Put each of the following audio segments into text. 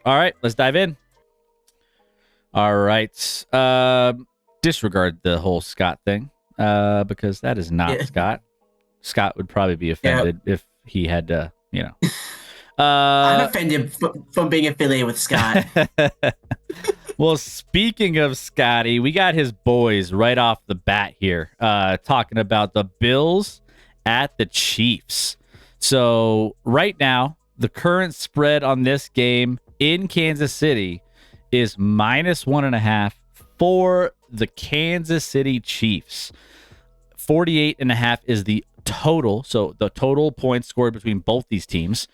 All right, let's dive in. All right. Disregard the whole Scott thing because that is not Scott. Scott would probably be offended if he had to, I'm offended from being affiliated with Scott. Well, speaking of Scotty, we got his boys right off the bat here talking about the Bills at the Chiefs. So right now, the current spread on this game in Kansas City is -1.5 for the Kansas City Chiefs. 48.5 is the total. So the total points scored between both these teams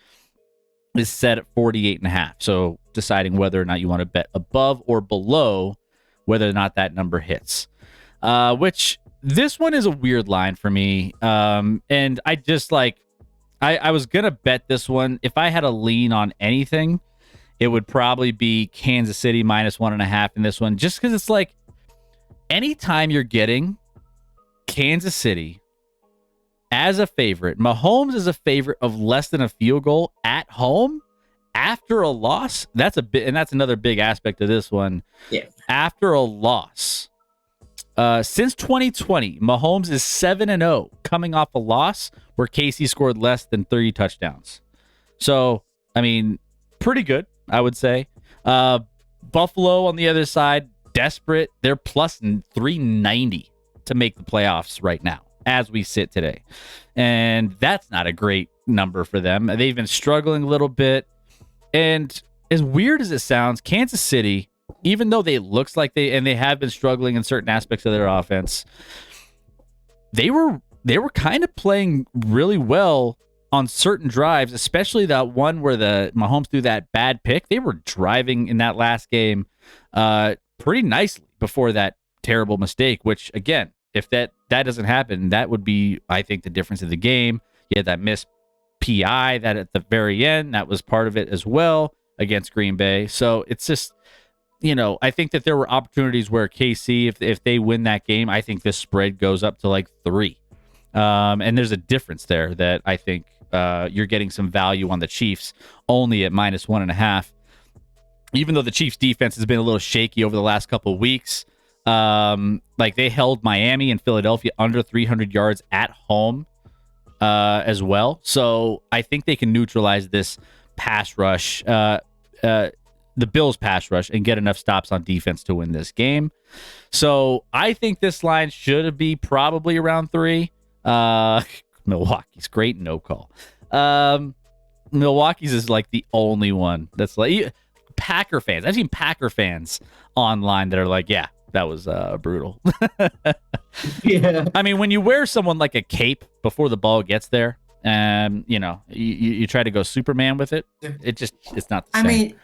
is set at 48.5. So deciding whether or not you want to bet above or below whether or not that number hits. Which this one is a weird line for me. And I just I was going to bet this one. If I had a lean on anything, it would probably be Kansas City -1.5 in this one. Just because it's like anytime you're getting Kansas City as a favorite, Mahomes is a favorite of less than a field goal at home after a loss. That's a bit, and that's another big aspect of this one. Yeah. After a loss, since 2020, Mahomes is 7-0 coming off a loss where KC scored less than 30 touchdowns. So, I mean, pretty good, I would say. Buffalo on the other side, desperate. They're plus 390 to make the playoffs right now as we sit today. And that's not a great number for them. They've been struggling a little bit. And as weird as it sounds, Kansas City, even though they they have been struggling in certain aspects of their offense, they were kind of playing really well on certain drives, especially that one where the Mahomes threw that bad pick. They were driving in that last game pretty nicely before that terrible mistake, which again, if that doesn't happen, that would be, I think, the difference of the game. You had that missed PI that at the very end, that was part of it as well against Green Bay. So it's just, I think that there were opportunities where KC, if they win that game, I think this spread goes up to like 3. And there's a difference there that I think you're getting some value on the Chiefs only at -1.5. Even though the Chiefs defense has been a little shaky over the last couple of weeks, they held Miami and Philadelphia under 300 yards at home as well. So I think they can neutralize this pass rush, the Bills pass rush, and get enough stops on defense to win this game. So I think this line should be probably around 3. Milwaukee's great no call. Milwaukee's is like the only one that's like Packer fans. I've seen Packer fans online that are like, yeah, that was brutal. Yeah. I mean, when you wear someone like a cape before the ball gets there, you try to go Superman with it. It's not the same.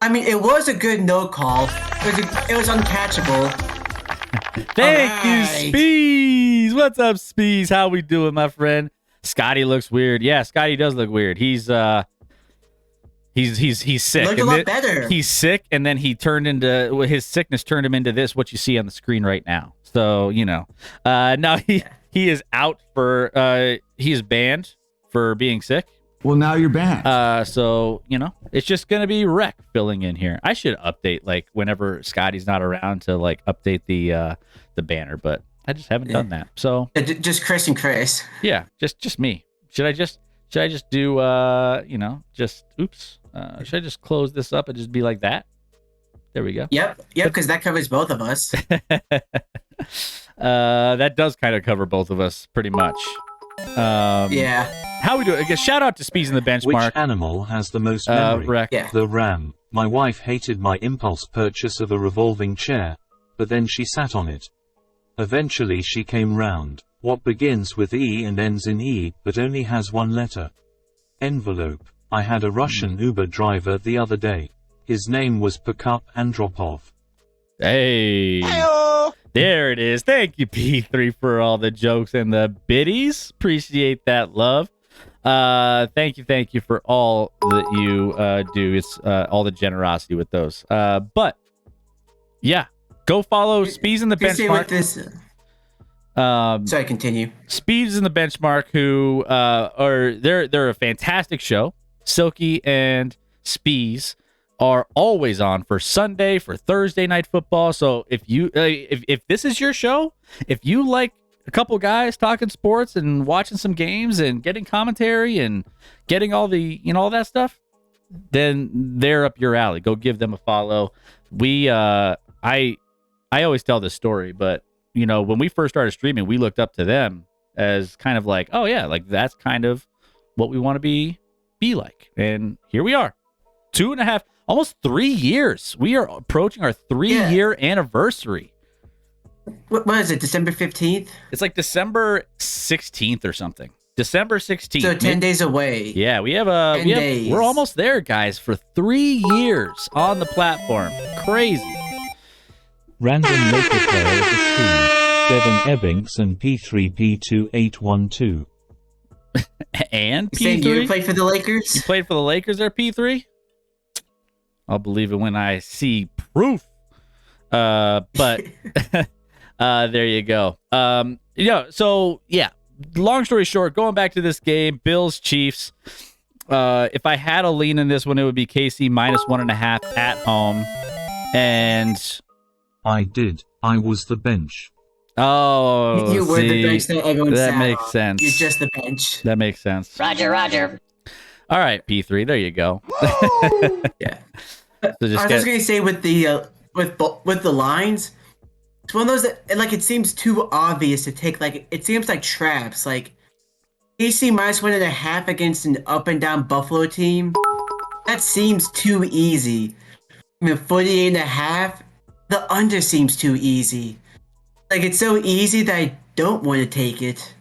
I mean, it was a good no call. It was uncatchable. Thank you, Spees. What's up, Spees? How we doing, my friend? Scotty looks weird. Yeah, Scotty does look weird. He's sick. Look a lot better. He's sick, and then his sickness turned him into what you see on the screen right now. So now he is out for he is banned for being sick. Well, now you're banned. So it's just gonna be Rec filling in here. I should update whenever Scotty's not around to update the banner, but I just haven't done that. So just Chris and Chris. Yeah, just me. Should I just do should I just close this up and just be like that? There we go. Yep, because that covers both of us. That does kind of cover both of us pretty much. Yeah. How we do it? Shout out to Speeds in the Benchmark. Which animal has the most memory? Rec. Yeah. The ram. My wife hated my impulse purchase of a revolving chair, but then she sat on it. Eventually she came round. What begins with E and ends in E, but only has one letter? Envelope. I had a Russian Uber driver the other day. His name was Pickup Andropov. Hey. Hi-oh! There it is. Thank you, P3, for all the jokes and the biddies. Appreciate that love. Thank you for all that you do. It's all the generosity with those. But yeah, go follow Speeds in the Benchmark. Sorry, continue. Speeds in the Benchmark, who they're a fantastic show. Silky and Spees are always on for Sunday, for Thursday night football. So if you if this is your show, if you like a couple guys talking sports and watching some games and getting commentary and getting all the all that stuff, then they're up your alley. Go give them a follow. I always tell this story, but when we first started streaming, we looked up to them as kind of like, oh yeah, like that's kind of what we want to be like. And here we are. 2.5, almost 3 years. We are approaching our 3-year anniversary. What is it, December 15th? It's like December 16th or something. December 16th. So 10 days away. Yeah, we're almost there, guys, for 3 years on the platform. Crazy. Random local player of the stream. Devin Ebbings and P3P2812. And P3? You played for the Lakers? You played for the Lakers there, P3? I'll believe it when I see proof. But there you go. So yeah, long story short, going back to this game, Bills Chiefs. If I had a lean in this one, it would be KC -1.5 at home. And I did. I was the bench. Oh, you were the bench that everyone that sat makes on. sense. You're just the bench. That makes sense. Roger. All right, P3, there you go. Yeah. So I was just gonna say with the lines, it's one of those that it seems too obvious to take. It seems like traps. Like AC -1.5 against an up and down Buffalo team. That seems too easy. 48.5. The under seems too easy. It's so easy that I don't want to take it.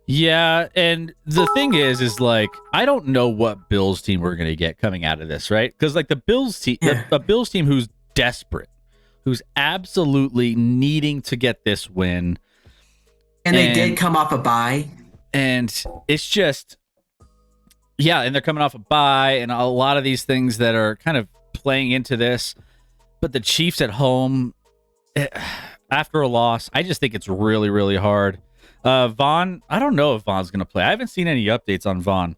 Yeah, and the thing is I don't know what Bills team we're going to get coming out of this, right? Because the Bills team, a Bills team who's desperate, who's absolutely needing to get this win, and they did come off a bye, and it's just, yeah, and they're coming off a bye, and a lot of these things that are kind of playing into this. But the Chiefs at home, after a loss, I just think it's really, really hard. Vaughn, I don't know if Vaughn's going to play. I haven't seen any updates on Vaughn,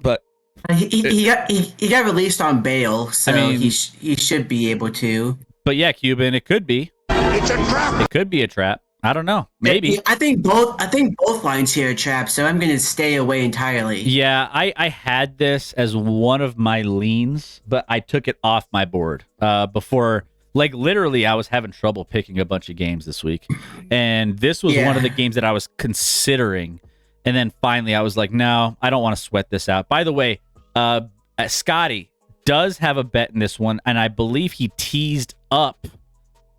but he got released on bail, so he should be able to. But yeah, Cuban, it could be. It's a trap. It could be a trap. I don't know. Maybe. I think both lines here are traps, so I'm going to stay away entirely. Yeah, I had this as one of my leans, but I took it off my board before. Literally, I was having trouble picking a bunch of games this week. And this was one of the games that I was considering. And then finally, I was like, no, I don't want to sweat this out. By the way, Scotty does have a bet in this one. And I believe he teased up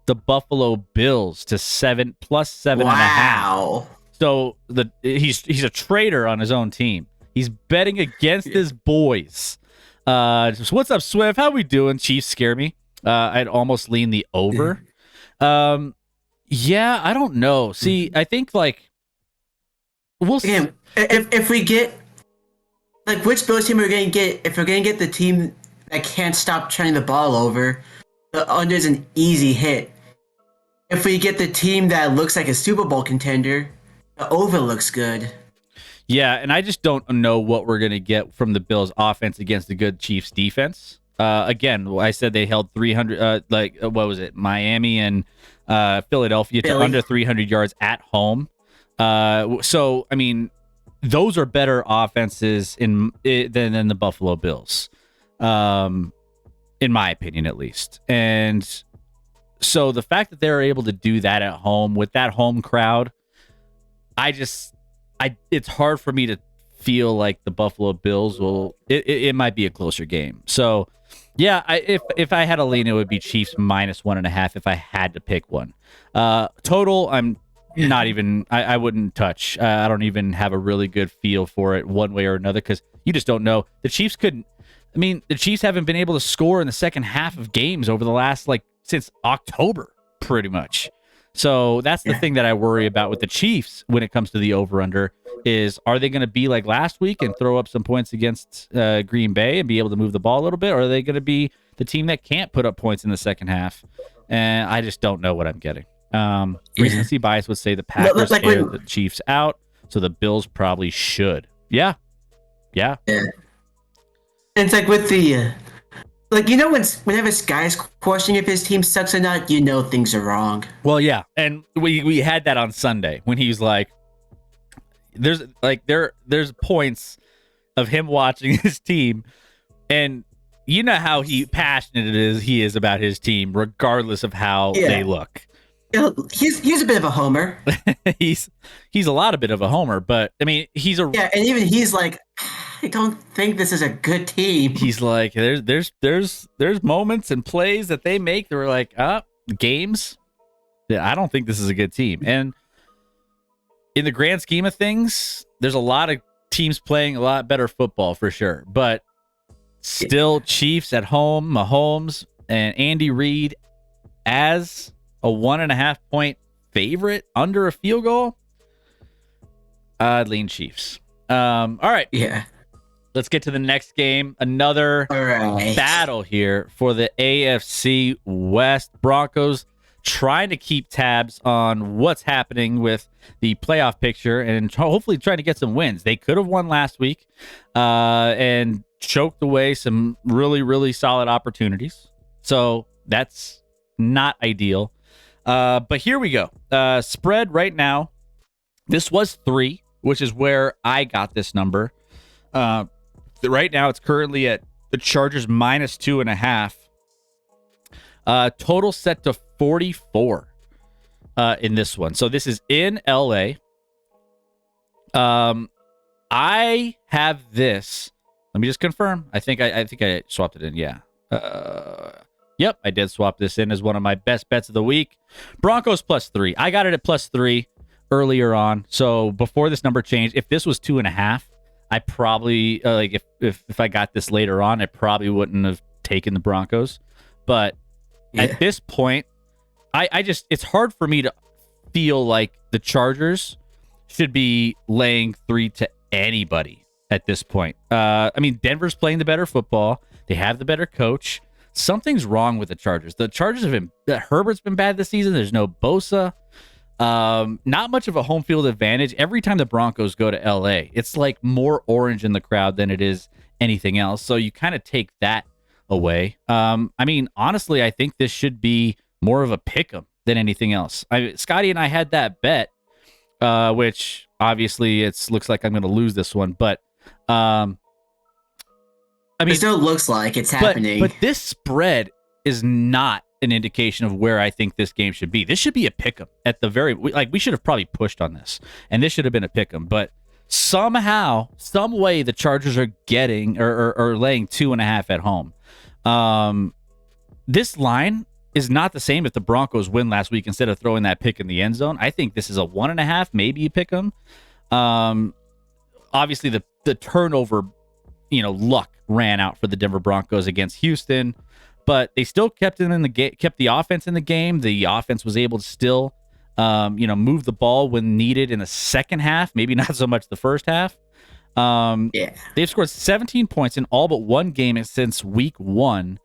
the Buffalo Bills to +7.5. Wow. So he's a traitor on his own team. He's betting against his boys. So what's up, Swift? How we doing? Chiefs scare me. I'd almost lean the over. Yeah, I don't know. See, I think we'll see. Again, if we get which Bills team are we going to get? If we're going to get the team that can't stop turning the ball over, the under's an easy hit. If we get the team that looks like a Super Bowl contender, the over looks good. Yeah, and I just don't know what we're going to get from the Bills offense against the good Chiefs defense. Again, I said they held 300, what was it? Miami and Philadelphia to under 300 yards at home. So, I mean, those are better offenses than the Buffalo Bills, in my opinion, at least. And so the fact that they're able to do that at home with that home crowd, it's hard for me to feel like the Buffalo Bills it might be a closer game. So, yeah, if I had a lean, it would be Chiefs -1.5 if I had to pick one. Total, I'm not even, I wouldn't touch. I don't even have a really good feel for it one way or another because you just don't know. The Chiefs the Chiefs haven't been able to score in the second half of games over the last, since October, pretty much. So that's the thing that I worry about with the Chiefs when it comes to the over-under is, are they going to be like last week and throw up some points against Green Bay and be able to move the ball a little bit? Or are they going to be the team that can't put up points in the second half? And I just don't know what I'm getting. Recency bias would say the Packers aired the Chiefs out, so the Bills probably should. Yeah. It's with Like, whenever Sky's questioning if his team sucks or not, things are wrong. Well, yeah, and we had that on Sunday when he was like, there's points of him watching his team, and you know how passionate he is about his team, regardless of how they look. He's a bit of a homer. he's a lot of bit of a homer, but I mean, and even he's like, I don't think this is a good team. He's like, there's moments and plays that they make that were like, games. Yeah, I don't think this is a good team. And in the grand scheme of things, there's a lot of teams playing a lot better football for sure. But still, Chiefs at home, Mahomes and Andy Reid as a 1.5 point favorite under a field goal. I'd lean Chiefs. All right. Yeah. Let's get to the next game. Another battle here for the AFC West. Broncos trying to keep tabs on what's happening with the playoff picture and hopefully trying to get some wins. They could have won last week and choked away some really, really solid opportunities. So that's not ideal. But here we go. Spread right now. This was 3, which is where I got this number. Right now, it's currently at the Chargers -2.5. Total set to 44 in this one. So this is in LA. I have this. Let me just confirm. I think I swapped it in. Yeah. Yep, I did swap this in as one of my best bets of the week. Broncos +3. I got it at +3 earlier on. So before this number changed, if this was 2.5. I probably if I got this later on, I probably wouldn't have taken the Broncos. But at this point, I just it's hard for me to feel like the Chargers should be laying 3 to anybody at this point. I mean, Denver's playing the better football. They have the better coach. Something's wrong with the Chargers. The Chargers have been Herbert's been bad this season. There's no Bosa. Not much of a home field advantage. Every time the Broncos go to LA, it's like more orange in the crowd than it is anything else. So you kind of take that away. I mean, honestly, I think this should be more of a pick 'em than anything else. Scotty and I had that bet, which obviously looks like I'm going to lose this one, but I mean, it still looks like it's happening. But this spread is not an indication of where I think this game should be. This should be a pick 'em at the very we should have probably pushed on this, and this should have been a pick 'em. But somehow, some way, the Chargers are getting or laying 2.5 at home. This line is not the same if the Broncos win last week instead of throwing that pick in the end zone. I think this is a 1.5, maybe a pick 'em. Obviously the turnover, luck ran out for the Denver Broncos against Houston. But they still kept it in the game, kept the offense in the game. The offense was able to still, move the ball when needed in the second half. Maybe not so much the first half. They've scored 17 points in all but one game since week 1,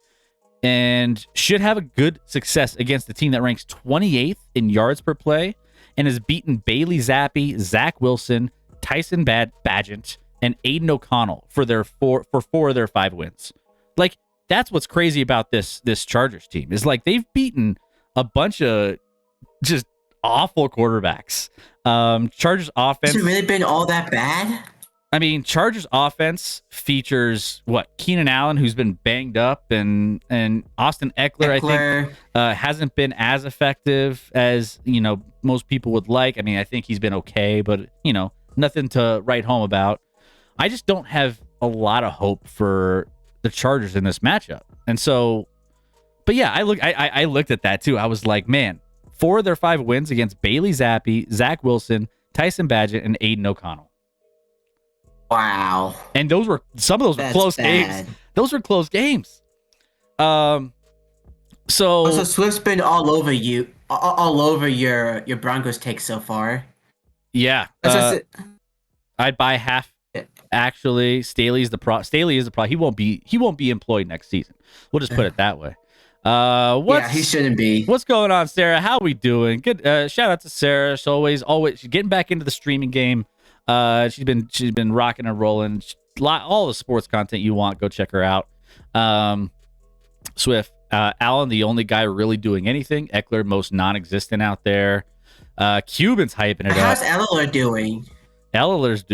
and should have a good success against the team that ranks 28th in yards per play and has beaten Bailey Zappi, Zach Wilson, Tyson Badgett, and Aiden O'Connell for 4 of their 5 wins. Like, that's what's crazy about this Chargers team is like they've beaten a bunch of just awful quarterbacks. Chargers offense. Has it really been all that bad? I mean, Chargers offense features Keenan Allen, who's been banged up, and Austin Eckler. I think hasn't been as effective as most people would like. I mean, I think he's been okay, but nothing to write home about. I just don't have a lot of hope for the Chargers in this matchup. And so, but yeah, I looked at that too. I was like, man, 4 of their 5 wins against Bailey Zappi, Zach Wilson, Tyson Badgett, and Aiden O'Connell. Wow. And some of those were close games. Those were close games. So Swift's been all over you, all over your Broncos take so far. Yeah. I'd buy half. Actually, Staley is the pro. He won't be employed next season. We'll just put it that way. He shouldn't be. What's going on, Sarah? How we doing? Good. Shout out to Sarah. She's always she's getting back into the streaming game. She's been rocking and rolling. All the sports content you want, go check her out. Swift. Allen, the only guy really doing anything. Eckler, most non-existent out there. Cuban's hyping it How's up. Eller doing? Eller's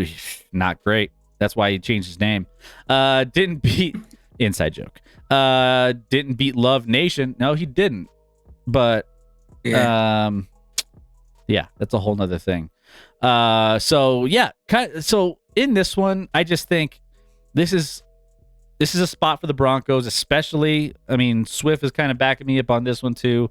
not great. That's why he changed his name. Didn't beat inside joke. Didn't beat Love Nation. No, he didn't. But yeah, that's a whole nother thing. So in this one, I just think this is a spot for the Broncos, especially. I mean, Swift is kind of backing me up on this one too.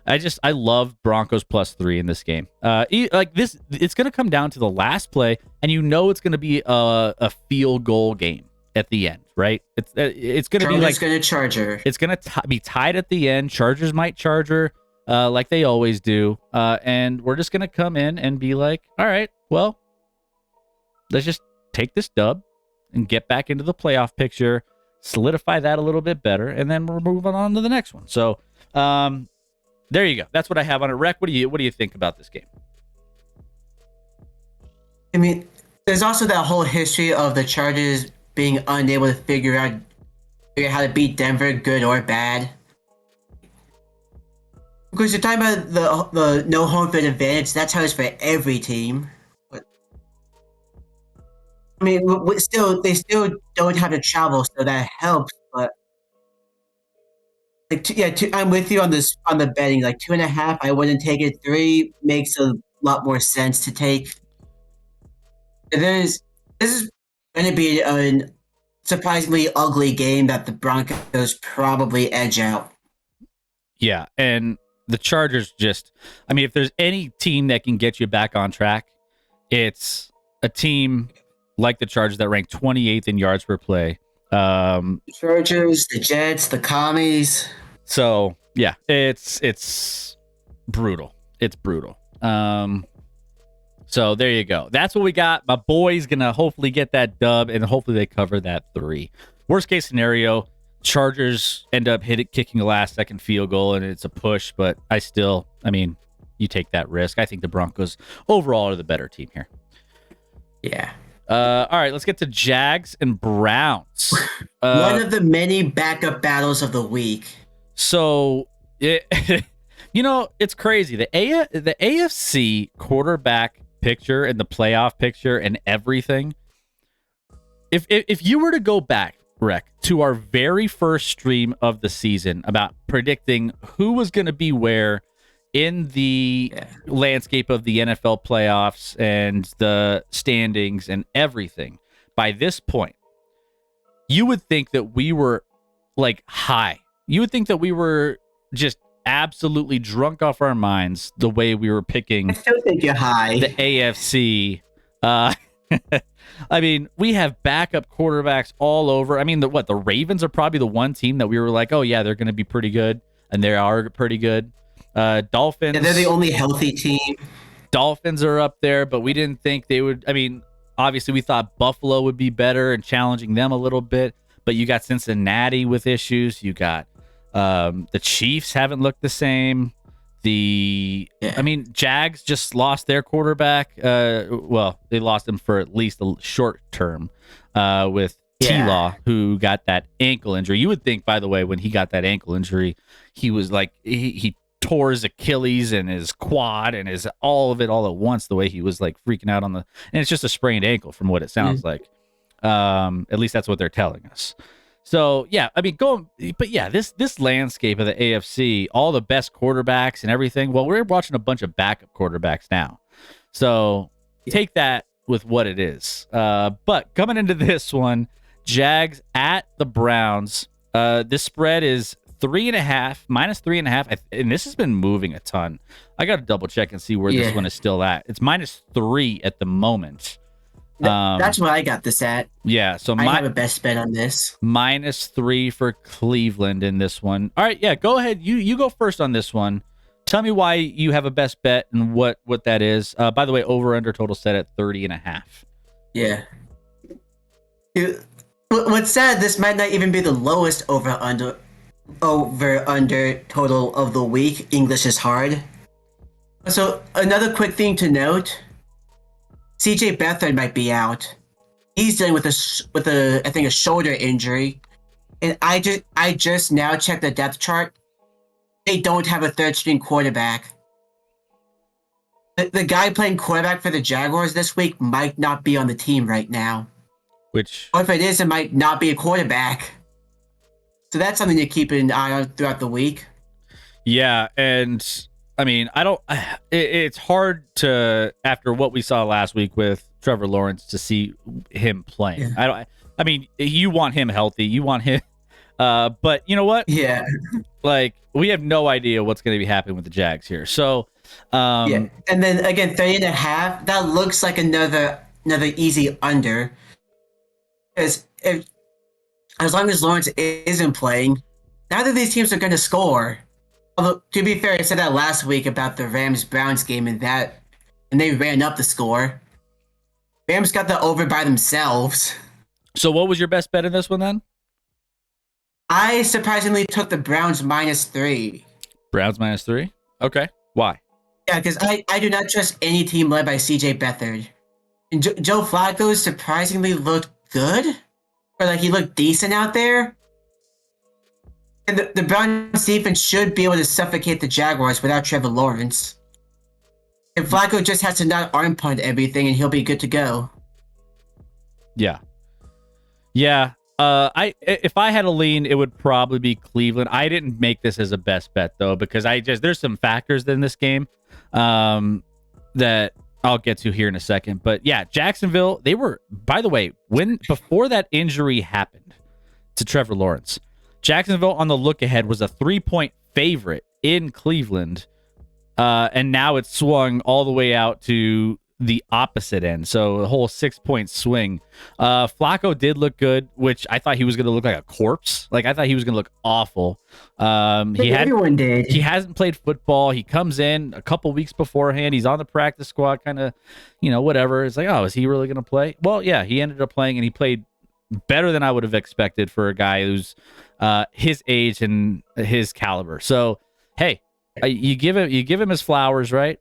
I love Broncos +3 in this game. It's going to come down to the last play, and it's going to be a field goal game at the end, right? It's going to be like going to Charger. It's going to be tied at the end. Chargers might Charger, like they always do, and we're just going to come in and be like, all right, well, let's just take this dub and get back into the playoff picture, solidify that a little bit better, and then we're moving on to the next one. So, there you go. That's what I have on it. Rec, what do you think about this game? I mean, there's also that whole history of the Chargers being unable to figure out how to beat Denver, good or bad. Because you're talking about the no home field advantage. That's how it's for every team. But, I mean, they still don't have to travel, so that helps. But I'm with you on this on the betting. Like 2.5, I wouldn't take it. 3 makes a lot more sense to take. And this is going to be a surprisingly ugly game that the Broncos probably edge out. Yeah, and the Chargers if there's any team that can get you back on track, it's a team like the Chargers that rank 28th in yards per play. Chargers, the Jets, the Commies. So yeah, it's brutal. It's brutal. So there you go. That's what we got. My boy's gonna hopefully get that dub, and hopefully they cover that 3. Worst case scenario, Chargers end up kicking a last-second field goal, and it's a push. But you take that risk. I think the Broncos overall are the better team here. Yeah. All right, let's get to Jags and Browns. One of the many backup battles of the week. So, it's crazy. The AFC quarterback picture and the playoff picture and everything. If you were to go back, Rec, to our very first stream of the season about predicting who was going to be where in the landscape of the NFL playoffs and the standings and everything, by this point, you would think that we were like high. You would think that we were just absolutely drunk off our minds the way we were picking. I still think you're high. The AFC. We have backup quarterbacks all over. The Ravens are probably the one team that we were like, oh yeah, they're going to be pretty good, and they are pretty good. Dolphins. Yeah, they're the only healthy team. Dolphins are up there, but we didn't think they would. Obviously, we thought Buffalo would be better and challenging them a little bit, but you got Cincinnati with issues. You got the Chiefs haven't looked the same. Jags just lost their quarterback. They lost him for at least a short term with T-Law, who got that ankle injury. You would think, by the way, when he got that ankle injury, he was like, he tore his Achilles and his quad and his all of it all at once, the way he was like freaking out and it's just a sprained ankle from what it sounds like. At least that's what they're telling us. So yeah, this landscape of the AFC, all the best quarterbacks and everything. Well, we're watching a bunch of backup quarterbacks now. So take that with what it is. But coming into this one, Jags at the Browns. This spread is -3.5, and this has been moving a ton. I got to double check and see where this one is still at. It's -3 at the moment. That's what I got this at. Yeah, so I have a best bet on this. -3 for Cleveland in this one. All right, yeah, go ahead. You go first on this one. Tell me why you have a best bet and what that is. By the way, over under total set at 30.5. Yeah. What's sad, this might not even be the lowest over under total of the week. English is hard. So another quick thing to note: CJ Beathard might be out. He's dealing with a I think a shoulder injury. And I just now checked the depth chart. They don't have a third string quarterback. The guy playing quarterback for the Jaguars this week might not be on the team right now. Which, Or if it is, it might not be a quarterback. So that's something to keep an eye on throughout the week. yeah, and I mean, it's hard to, after what we saw last week with Trevor Lawrence, to see him playing. Yeah. I mean, you want him healthy. You want him. But you know what? Yeah. Like, we have no idea what's going to be happening with the Jags here. So, Yeah. And then again, 30.5, that looks like another easy under. Because as long as Lawrence isn't playing, neither of these teams are going to score. Although, to be fair, I said that last week about the Rams-Browns game and they ran up the score. Rams got the over by themselves. So what was your best bet in this one then? I surprisingly took the Browns -3. Browns -3? Okay. Why? Yeah, because I do not trust any team led by CJ Beathard. And Joe Flacco surprisingly looked good. Or like he looked decent out there. And the Browns defense should be able to suffocate the Jaguars without Trevor Lawrence. And Flacco just has to not arm punt everything and he'll be good to go. Yeah. Yeah. If I had a lean, it would probably be Cleveland. I didn't make this as a best bet though, because there's some factors in this game that I'll get to here in a second. But yeah, Jacksonville, they were, by the way, before that injury happened to Trevor Lawrence, Jacksonville on the look ahead was a 3-point favorite in Cleveland. And now it's swung all the way out to the opposite end. So the whole 6-point swing. Flacco did look good, which I thought he was going to look like a corpse. Like I thought he was going to look awful. Everyone did. He hasn't played football. He comes in a couple weeks beforehand. He's on the practice squad, kind of, whatever. It's like, oh, is he really going to play? Well, yeah, he ended up playing and he played better than I would have expected for a guy who's his age and his caliber. So, hey, you give him his flowers, right?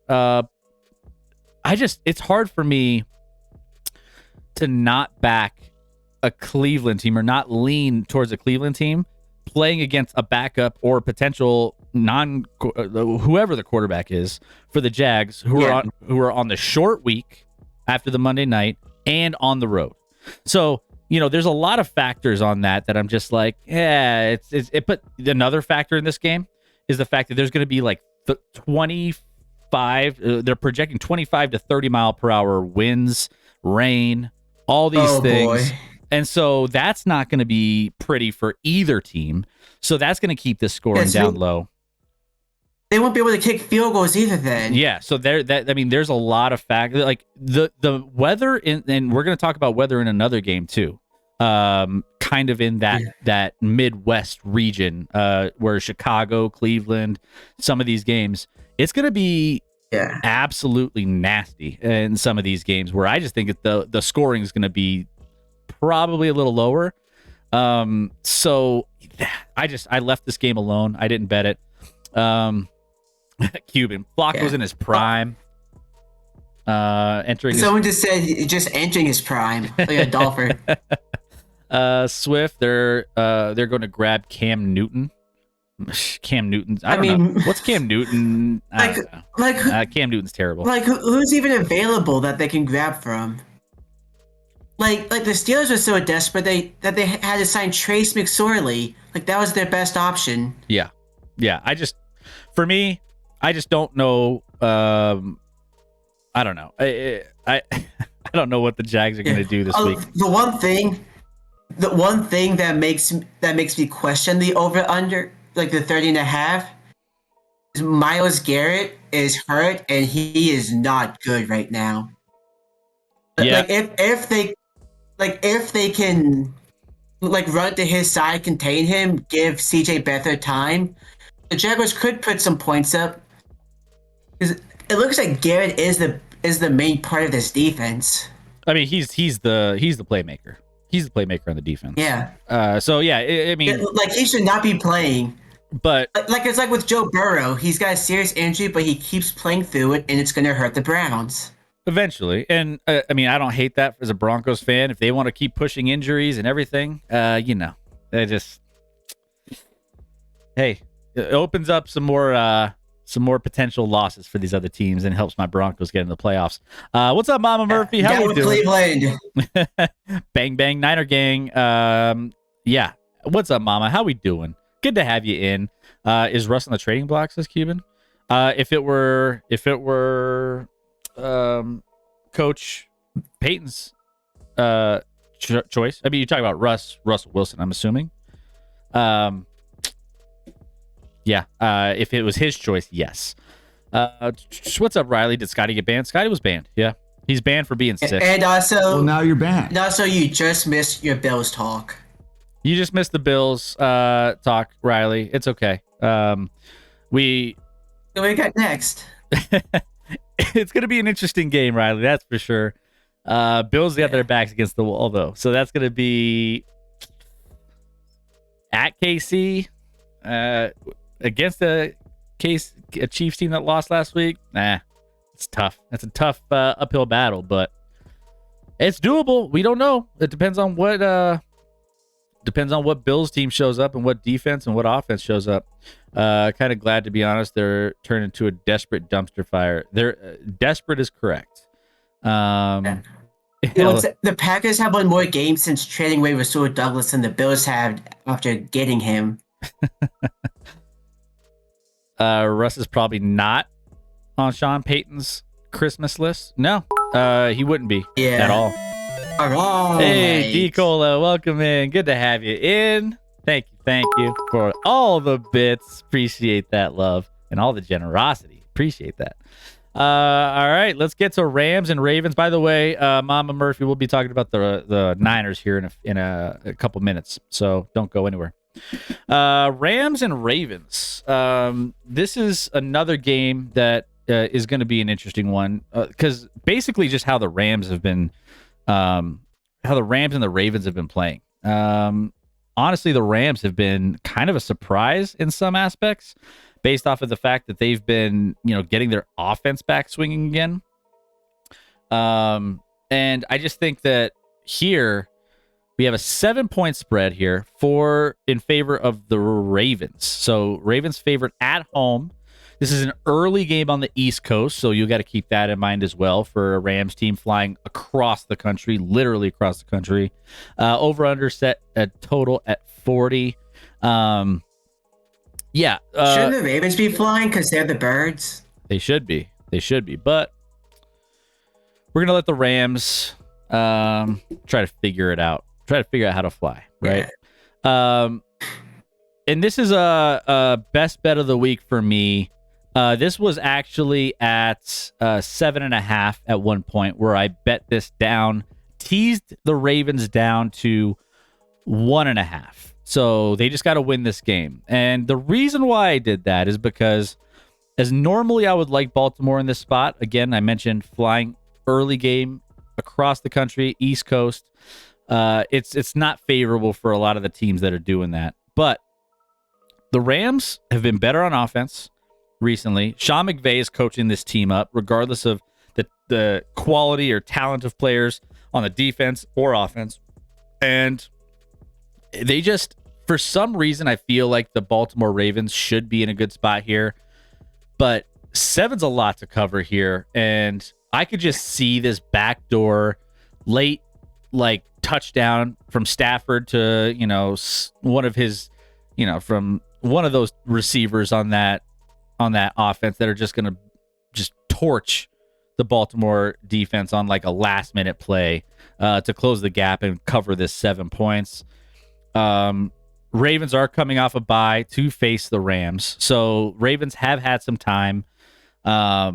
It's hard for me to not back a Cleveland team or not lean towards a Cleveland team playing against a backup or potential whoever the quarterback is for the Jags who are on the short week after the Monday night and on the road. So, there's a lot of factors on that I'm just like, yeah, but another factor in this game is the fact that there's going to be like 25, they're projecting 25 to 30 mile per hour winds, rain, all these things. Boy. And so that's not going to be pretty for either team. So that's going to keep this scoring down low. They won't be able to kick field goals either then. Yeah, so there's a lot of factors. Like the weather and we're going to talk about weather in another game too. Kind of in that Midwest region where Chicago, Cleveland, some of these games, it's going to be absolutely nasty in some of these games where I just think the scoring is going to be probably a little lower. So I left this game alone. I didn't bet it. Cuban Flock was in his prime. Someone just said entering his prime, like a golfer. Swift, they're going to grab Cam Newton. Cam Newton. I don't know. What's Cam Newton? Cam Newton's terrible. Like who's even available that they can grab from? Like the Steelers were so desperate that they had to sign Trace McSorley. Like that was their best option. Yeah. For me, I just don't know. I don't know. I don't know what the Jags are going to do this week. The one thing that makes me question the over under, like the 30.5, is Myles Garrett is hurt and he is not good right now. Yeah. Like if they can run to his side, contain him, give CJ Beathard time, the Jaguars could put some points up. It looks like Garrett is the main part of this defense. I mean, he's the playmaker. He's the playmaker on the defense. Yeah. So yeah, I mean, he should not be playing. But it's like with Joe Burrow, he's got a serious injury, but he keeps playing through it, and it's going to hurt the Browns eventually. And I mean, I don't hate that as a Broncos fan. If they want to keep pushing injuries and everything, they just hey, it opens up some more potential losses for these other teams and helps my Broncos get in the playoffs. What's up, Mama Murphy? How we doing? Cleveland. Bang bang Niner gang. Yeah. What's up, Mama? How we doing? Good to have you in. Is Russ on the trading block, says Cuban? If it were Coach Peyton's choice. I mean, you talk about Russell Wilson, I'm assuming. Yeah. If it was his choice, yes. What's up, Riley? Did Scotty get banned? Scotty was banned. Yeah, he's banned for being sick. And also, Well, now you're banned. And also, you just missed your Bills talk. You just missed the Bills talk, Riley. It's okay. We got next. It's gonna be an interesting game, Riley. That's for sure. Bills got their backs against the wall, though, so that's gonna be at KC against a Chiefs team that lost last week. It's tough. That's a tough uphill battle, but it's doable. We don't know. It depends on what Bills team shows up and what defense and what offense shows up. Kind of glad, to be honest, they're turned into a desperate dumpster fire. They're desperate is correct. The Packers have won more games since trading away Rasul Douglas than the Bills have after getting him. Russ is probably not on Sean Payton's Christmas list. No, he wouldn't be at all. All right. Hey, D Cola, welcome in. Good to have you in. Thank you for all the bits. Appreciate that love and all the generosity. Appreciate that. All right, let's get to Rams and Ravens. By the way, Mama Murphy will be talking about the Niners here in a couple minutes, so don't go anywhere. Rams and Ravens. This is another game that is going to be an interesting one because basically just how the Rams have been, how the Rams and the Ravens have been playing. Honestly, the Rams have been kind of a surprise in some aspects, based off of the fact that they've been, getting their offense back swinging again. And I just think that here we have a 7-point spread here in favor of the Ravens. So Ravens favored at home. This is an early game on the East Coast, so you got to keep that in mind as well for a Rams team flying across the country, literally across the country. Over under set at total at 40. Shouldn't the Ravens be flying because they're the birds? They should be. But we're going to let the Rams try to figure it out. Try to figure out how to fly, right? Yeah. And this is a best bet of the week for me. This was actually at 7.5 at one point, where I bet this down, teased the Ravens down to 1.5. So they just got to win this game. And the reason why I did that is because, as normally I would like Baltimore in this spot. Again, I mentioned flying early game across the country, East Coast. It's not favorable for a lot of the teams that are doing that. But the Rams have been better on offense recently. Sean McVay is coaching this team up, regardless of the quality or talent of players on the defense or offense. And they just, for some reason, I feel like the Baltimore Ravens should be in a good spot here. But 7's a lot to cover here. And I could just see this backdoor late, touchdown from Stafford to, one of his, from one of those receivers on that offense that are just going to just torch the Baltimore defense on a last minute play to close the gap and cover this 7 points. Ravens are coming off a bye to face the Rams. So Ravens have had some time. But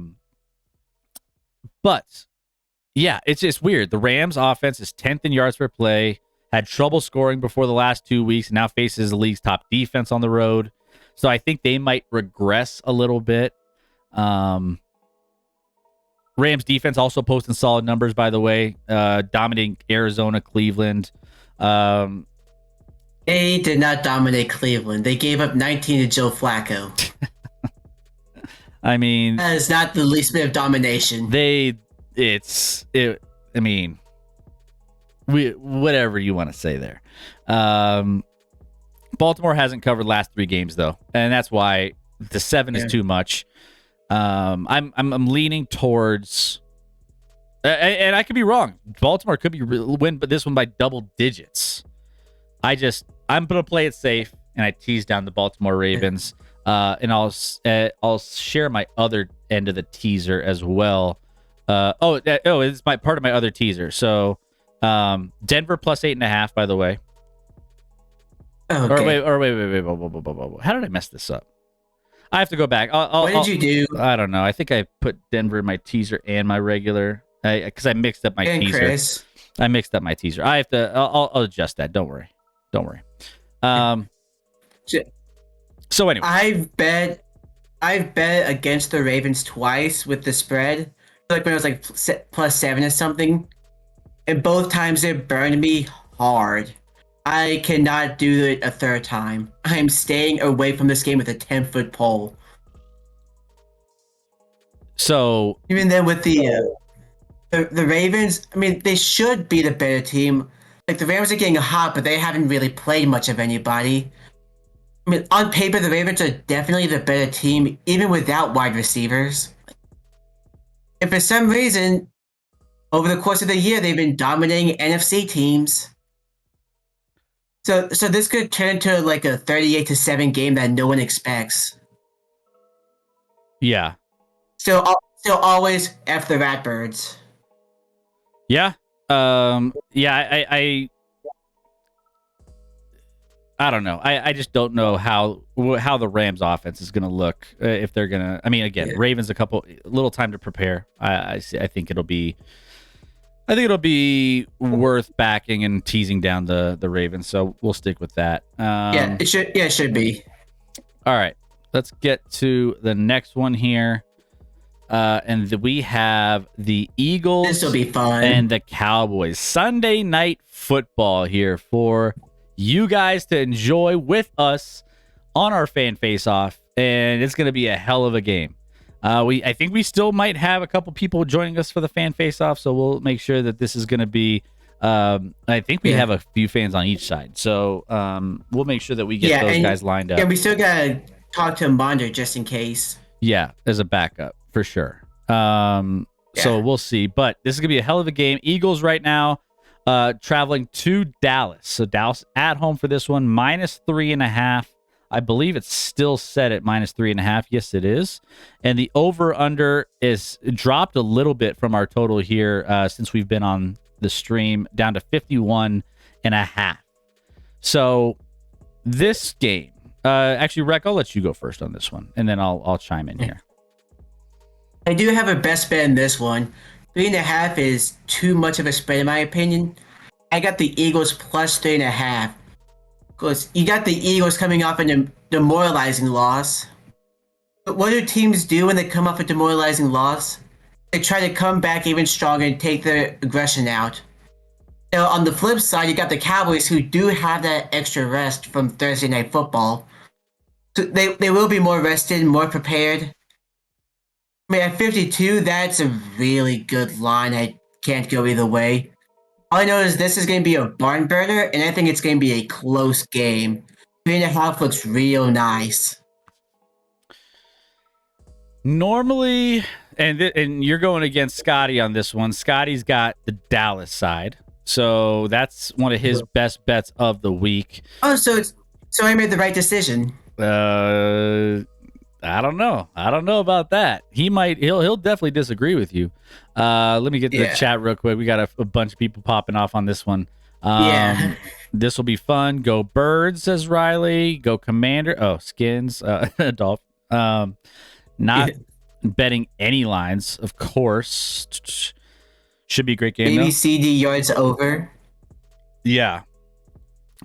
yeah, it's just weird. The Rams offense is 10th in yards per play, had trouble scoring before the last 2 weeks, and now faces the league's top defense on the road. So I think they might regress a little bit. Rams defense also posting solid numbers, by the way, dominating Arizona, Cleveland. They did not dominate Cleveland. They gave up 19 to Joe Flacco. I mean, that is not the least bit of domination. Whatever you want to say there. Baltimore hasn't covered last 3 games though, and that's why the 7 is too much. I'm leaning towards, and I could be wrong. Baltimore could win, but this one by double digits. I'm gonna play it safe, and I tease down the Baltimore Ravens. And I'll share my other end of the teaser as well. It's my part of my other teaser. So, Denver plus 8.5. By the way. Okay. Wait. How did I mess this up? I have to go back. What did you do? I don't know. I think I put Denver in my teaser and my regular, because I mixed up my teaser. Chris. I mixed up my teaser. I have to. I'll adjust that. Don't worry. So anyway, I've bet against the Ravens twice with the spread. Like when it was like +7 or something, and both times it burned me hard. I cannot do it a third time. I'm staying away from this game with a 10-foot pole. So even then, with the Ravens, I mean, they should be the better team. Like the Rams are getting hot, but they haven't really played much of anybody. I mean, on paper, the Ravens are definitely the better team, even without wide receivers. And for some reason, over the course of the year, they've been dominating NFC teams. So this could turn into like a 38-7 game that no one expects. Yeah. Still always F the Ratbirds. Yeah. I don't know. I just don't know how the Rams offense is going to look, if they're going to. I mean, again, Ravens a little time to prepare. I think it'll be worth backing and teasing down the Ravens. So we'll stick with that. It should. Yeah, it should be. All right, let's get to the next one here. And we have the Eagles. This will be fun. And the Cowboys. Sunday night football here for you guys to enjoy with us on our fan face-off, and it's going to be a hell of a game. I think we still might have a couple people joining us for the fan face-off, so we'll make sure that this is going to be. I think we have a few fans on each side, so we'll make sure that we get those guys lined up. Yeah, we still gotta talk to Mondo just in case. Yeah, as a backup for sure. So we'll see, but this is gonna be a hell of a game. Eagles right now. Traveling to Dallas. So Dallas at home for this one, -3.5. I believe it's still set at -3.5. Yes, it is. And the over/under is dropped a little bit from our total here since we've been on the stream, down to 51.5. So this game, actually, Rec, I'll let you go first on this one, and then I'll chime in here. I do have a best bet in this one. 3.5 is too much of a spread in my opinion. I got the Eagles plus 3.5. Because you got the Eagles coming off a demoralizing loss. But what do teams do when they come off a demoralizing loss? They try to come back even stronger and take their aggression out. Now, on the flip side, you got the Cowboys, who do have that extra rest from Thursday Night Football. So they will be more rested, more prepared. I mean, at 52, that's a really good line. I can't go either way. All I know is this is going to be a barn burner, and I think it's going to be a close game. 3.5 looks real nice. Normally, and you're going against Scotty on this one. Scotty's got the Dallas side, so that's one of his best bets of the week. Oh, so I made the right decision. I don't know about that. He'll definitely disagree with you. Let me get to the chat real quick. We got a bunch of people popping off on this one. This will be fun. Go Birds, says Riley. Go Commander. Oh, Skins. Dolph. Not betting any lines, of course. Should be a great game. Maybe CD yards over. Yeah.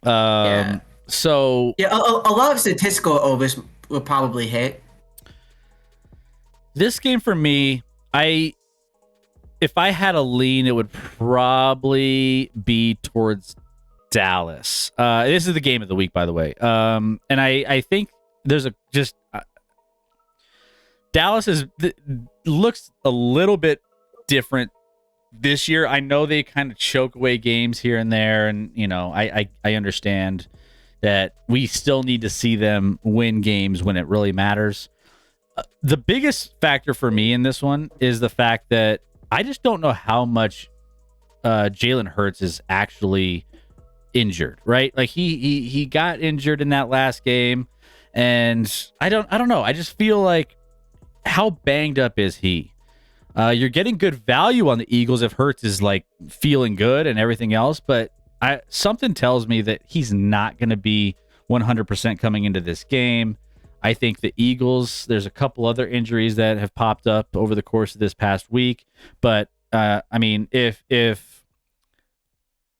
So a lot of statistical overs will probably hit. This game for me, if I had a lean, it would probably be towards Dallas. This is the game of the week, by the way. And I think there's Dallas looks a little bit different this year. I know they kind of choke away games here and there, and I understand that we still need to see them win games when it really matters. The biggest factor for me in this one is the fact that I just don't know how much Jalen Hurts is actually injured, right? Like he got injured in that last game, and I don't know. I just feel like, how banged up is he? You're getting good value on the Eagles if Hurts is like feeling good and everything else, but something tells me that he's not going to be 100% coming into this game. I think the Eagles, there's a couple other injuries that have popped up over the course of this past week, but I mean, if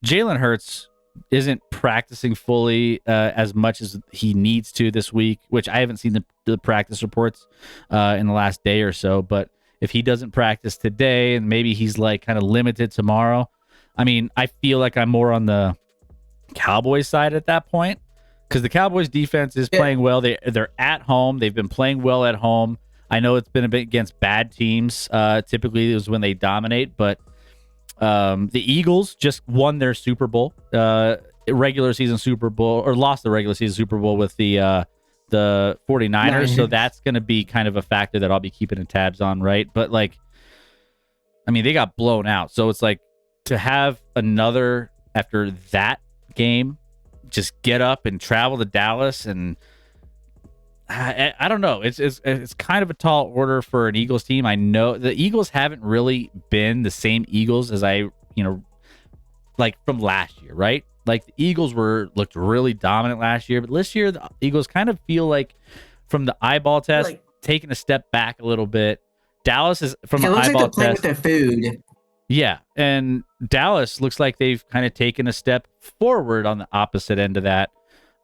Jalen Hurts isn't practicing fully as much as he needs to this week, which I haven't seen the practice reports in the last day or so, but if he doesn't practice today and maybe he's like kind of limited tomorrow, I mean, I feel like I'm more on the Cowboys side at that point, because the Cowboys defense is playing well. They're at home. They've been playing well at home. I know it's been a bit against bad teams. Typically, it was when they dominate, but the Eagles just won their Super Bowl, regular season Super Bowl, or lost the regular season Super Bowl with the 49ers. So that's going to be kind of a factor that I'll be keeping tabs on, right? But like, I mean, they got blown out. So it's like, to have another after that game, just get up and travel to Dallas, and I don't know. It's kind of a tall order for an Eagles team. I know the Eagles haven't really been the same Eagles as like from last year, right? Like the Eagles looked really dominant last year, but this year the Eagles kind of feel like, from the eyeball test, taking a step back a little bit. Dallas is from the eyeball test. With their food. Yeah, and Dallas looks like they've kind of taken a step forward on the opposite end of that,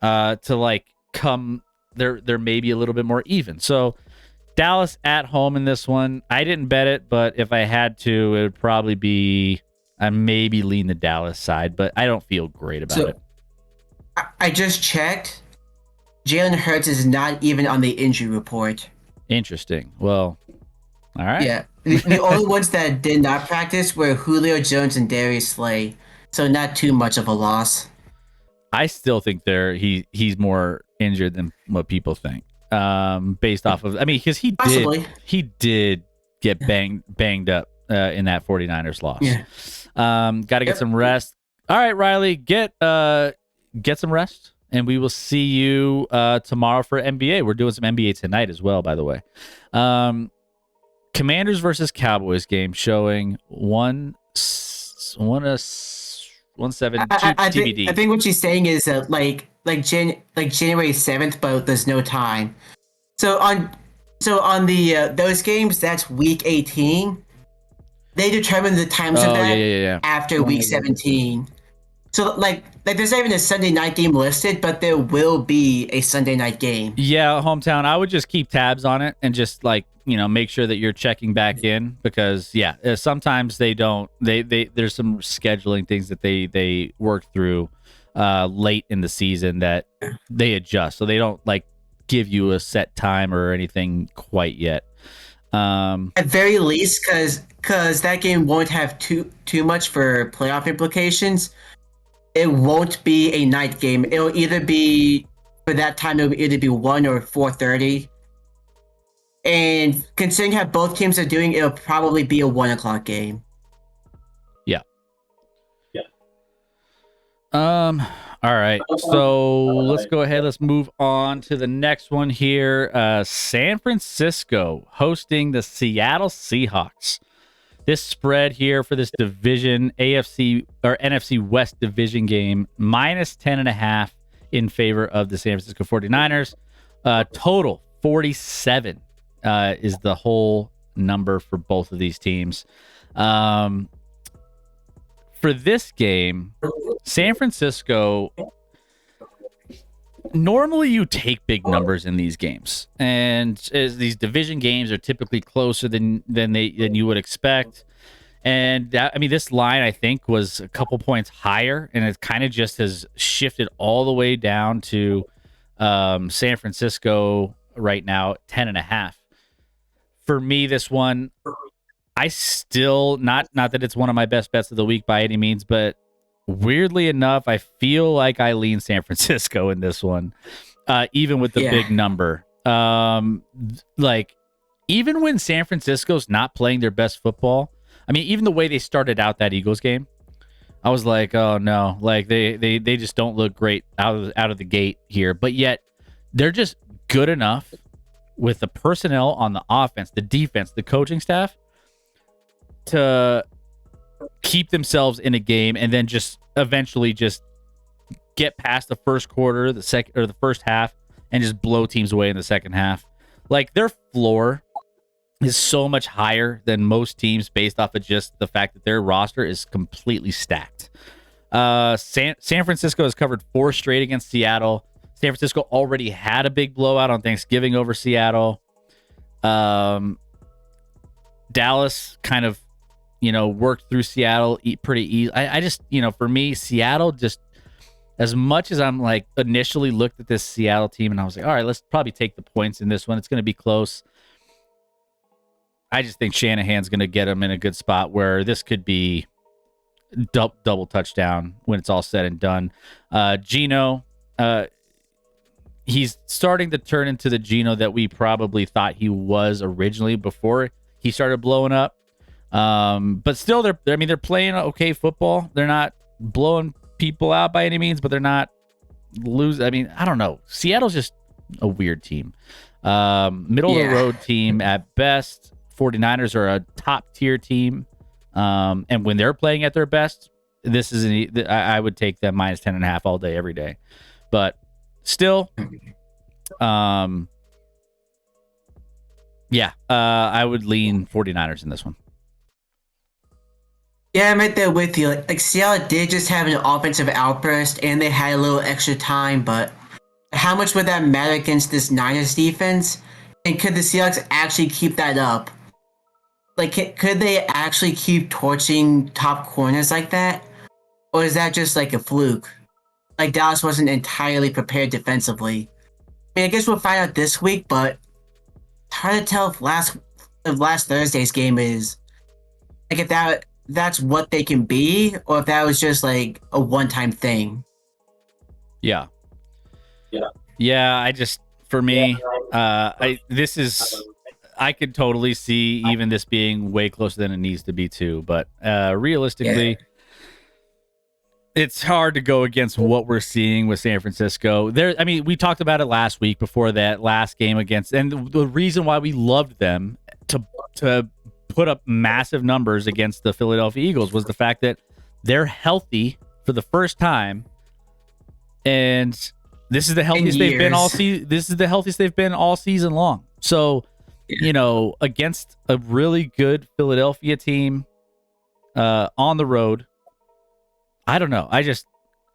to like come. They're maybe a little bit more even. So Dallas at home in this one. I didn't bet it, but if I had to, it would probably be, I maybe lean the Dallas side, but I don't feel great about it. I just checked. Jalen Hurts is not even on the injury report. Interesting. Well, all right. Yeah. The only ones that did not practice were Julio Jones and Darius Slay. So not too much of a loss. I still think he's more injured than what people think. Based off of, I mean, because he did get banged up in that 49ers loss. Yeah. Got to get some rest. All right, Riley, get some rest, and we will see you tomorrow for NBA. We're doing some NBA tonight as well, by the way. Commanders versus Cowboys game showing 1/7 TBD. I think what she's saying is like January 7th, but there's no time. So on the those games, that's week 18. They determine the times of that after week 17. So like there's not even a Sunday night game listed, but there will be a Sunday night game. Yeah, hometown. I would just keep tabs on it and just make sure that you're checking back in, because sometimes they don't. There's some scheduling things that they work through late in the season that they adjust, so they don't like give you a set time or anything quite yet. At very least, because that game won't have too much for playoff implications. It won't be a night game. It'll either be, for that time, it'll either be 1 or 4:30. And considering how both teams are doing, it'll probably be a 1 o'clock game. Yeah. All right. So let's go ahead. Let's move on to the next one here. San Francisco hosting the Seattle Seahawks. This spread here for this division, AFC or NFC West division game, -10.5 in favor of the San Francisco 49ers. Total 47 is the whole number for both of these teams. For this game, San Francisco, normally you take big numbers in these games, and as these division games are typically closer than you would expect. And this line I think was a couple points higher, and it kind of just has shifted all the way down to San Francisco right now, 10.5. For me, this one, I still not that it's one of my best bets of the week by any means, but weirdly enough, I feel like I lean San Francisco in this one, even with the big number. Like, even when San Francisco's not playing their best football, I mean, even the way they started out that Eagles game, I was like, oh no, like they just don't look great out of the gate here. But yet they're just good enough with the personnel on the offense, the defense, the coaching staff to keep themselves in a game and then just eventually just get past the first quarter, the second or the first half, and just blow teams away in the second half. Like, their floor is so much higher than most teams based off of just the fact that their roster is completely stacked. San Francisco has covered 4 straight against Seattle. San Francisco already had a big blowout on Thanksgiving over Seattle. Dallas kind of, worked through Seattle pretty easy. I just, for me, Seattle just, as much as I'm like initially looked at this Seattle team and I was like, all right, let's probably take the points in this one. It's going to be close. I just think Shanahan's going to get him in a good spot where this could be double touchdown when it's all said and done. Geno, he's starting to turn into the Geno that we probably thought he was originally before he started blowing up. But still, they're playing okay football. They're not blowing people out by any means, but they're not losing. I mean, I don't know. Seattle's just a weird team. Middle of the road team at best. 49ers are a top tier team. And when they're playing at their best, I would take them minus 10.5 all day, every day. But still, I would lean 49ers in this one. Yeah, I'm right there with you. Like Seattle did just have an offensive outburst, and they had a little extra time, but how much would that matter against this Niners defense? And could the Seahawks actually keep that up? Like, could they actually keep torching top corners like that? Or is that just like a fluke? Like, Dallas wasn't entirely prepared defensively. I mean, I guess we'll find out this week, but it's hard to tell if last Thursday's game is like, if that's what they can be, or if that was just like a one-time thing. Yeah. I just, for me, I could totally see even this being way closer than it needs to be too. But realistically, it's hard to go against what we're seeing with San Francisco. We talked about it last week before that last game against, and the reason why we loved them to put up massive numbers against the Philadelphia Eagles was the fact that they're healthy for the first time, and this is the healthiest they've been all season. This is the healthiest they've been all season long. So, against a really good Philadelphia team on the road, I don't know. I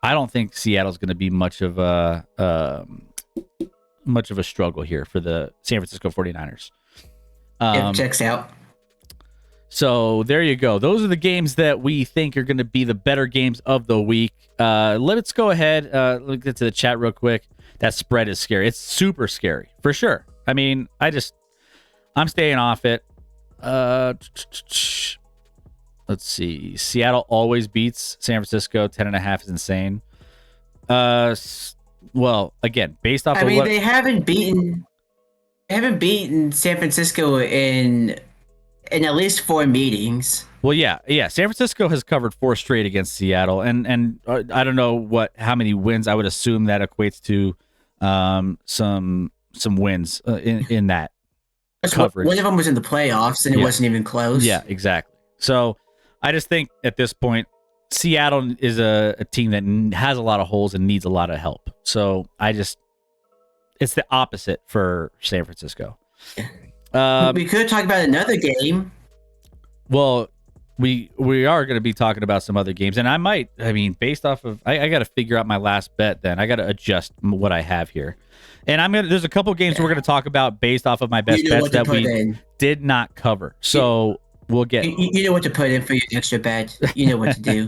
don't think Seattle's going to be much of a struggle here for the San Francisco 49ers. Checks out. So there you go. Those are the games that we think are going to be the better games of the week. Let's go ahead. Let's get to the chat real quick. That spread is scary. It's super scary for sure. I mean, I'm staying off it. Let's see. Seattle always beats San Francisco. 10.5 is insane. Well, again, based off. They haven't beaten San Francisco in at least 4 meetings. Well, yeah. San Francisco has covered 4 straight against Seattle, and I don't know how many wins. I would assume that equates to some wins in that coverage. One of them was in the playoffs, and it wasn't even close. Yeah, exactly. So I just think at this point, Seattle is a team that has a lot of holes and needs a lot of help. So it's the opposite for San Francisco. We could talk about another game. Well, we are going to be talking about some other games, and based off of, I got to figure out my last bet. Then I got to adjust what I have here, and there's a couple games we're going to talk about based off of my best bets that we did not cover. So we'll get. You know what to put in for your extra bet. You know what to do.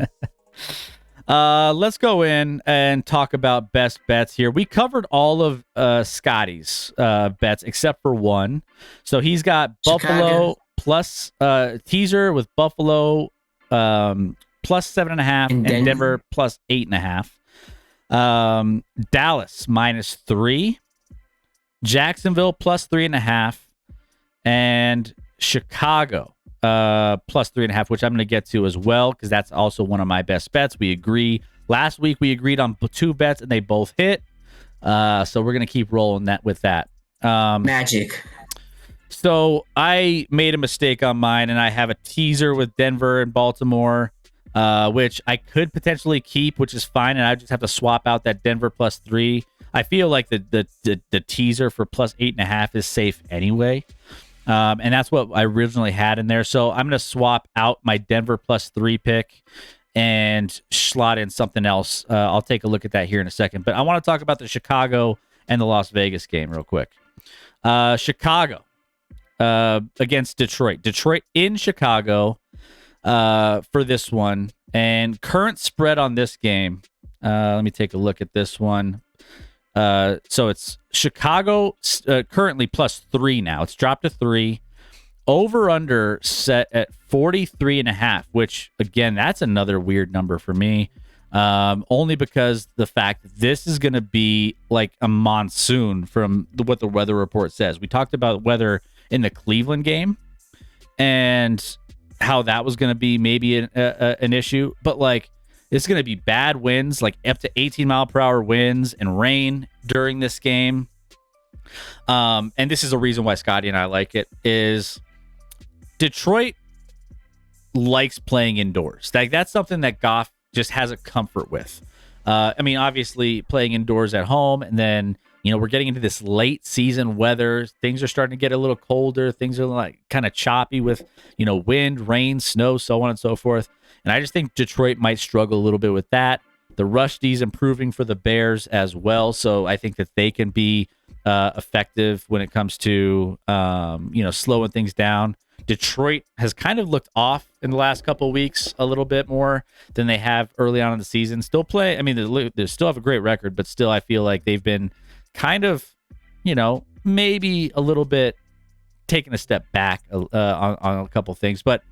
Let's go in and talk about best bets here. We covered all of Scotty's bets except for one. So he's got Buffalo plus teaser with Buffalo plus 7.5, and Denver plus 8.5. Dallas -3, Jacksonville plus 3.5, and Chicago plus 3.5, which I'm going to get to as well because that's also one of my best bets. We agree. Last week we agreed on 2 bets and they both hit. So we're going to keep rolling with that. Magic. So I made a mistake on mine, and I have a teaser with Denver and Baltimore, which I could potentially keep, which is fine, and I just have to swap out that Denver plus 3. I feel like the teaser for plus 8.5 is safe anyway, and that's what I originally had in there. So I'm going to swap out my Denver plus 3 pick and slot in something else. I'll take a look at that here in a second, but I want to talk about the Chicago and the Las Vegas game real quick. Chicago against Detroit. Detroit in Chicago for this one. And current spread on this game, let me take a look at this one. So it's Chicago currently plus 3 now. It's dropped to 3. Over under set at 43.5, which again, that's another weird number for me. Only because the fact that this is going to be like a monsoon from what the weather report says. We talked about weather in the Cleveland game and how that was going to be maybe an issue, but like it's going to be bad winds, like up to 18-mile-per-hour winds and rain during this game. And this is a reason why Scotty and I like it is Detroit likes playing indoors. Like that's something that Goff just has a comfort with. I mean, obviously playing indoors at home, and then, you know, we're getting into this late season weather. Things are starting to get a little colder. Things are like kind of choppy with, you know, wind, rain, snow, so on and so forth. And I just think Detroit might struggle a little bit with that. The rush D's improving for the Bears as well. So I think that they can be effective when it comes to, you know, slowing things down. Detroit has kind of looked off in the last couple of weeks a little bit more than they have early on in the season. Still play. I mean, they still have a great record, but still I feel like they've been kind of, you know, maybe a little bit taking a step back on a couple things. But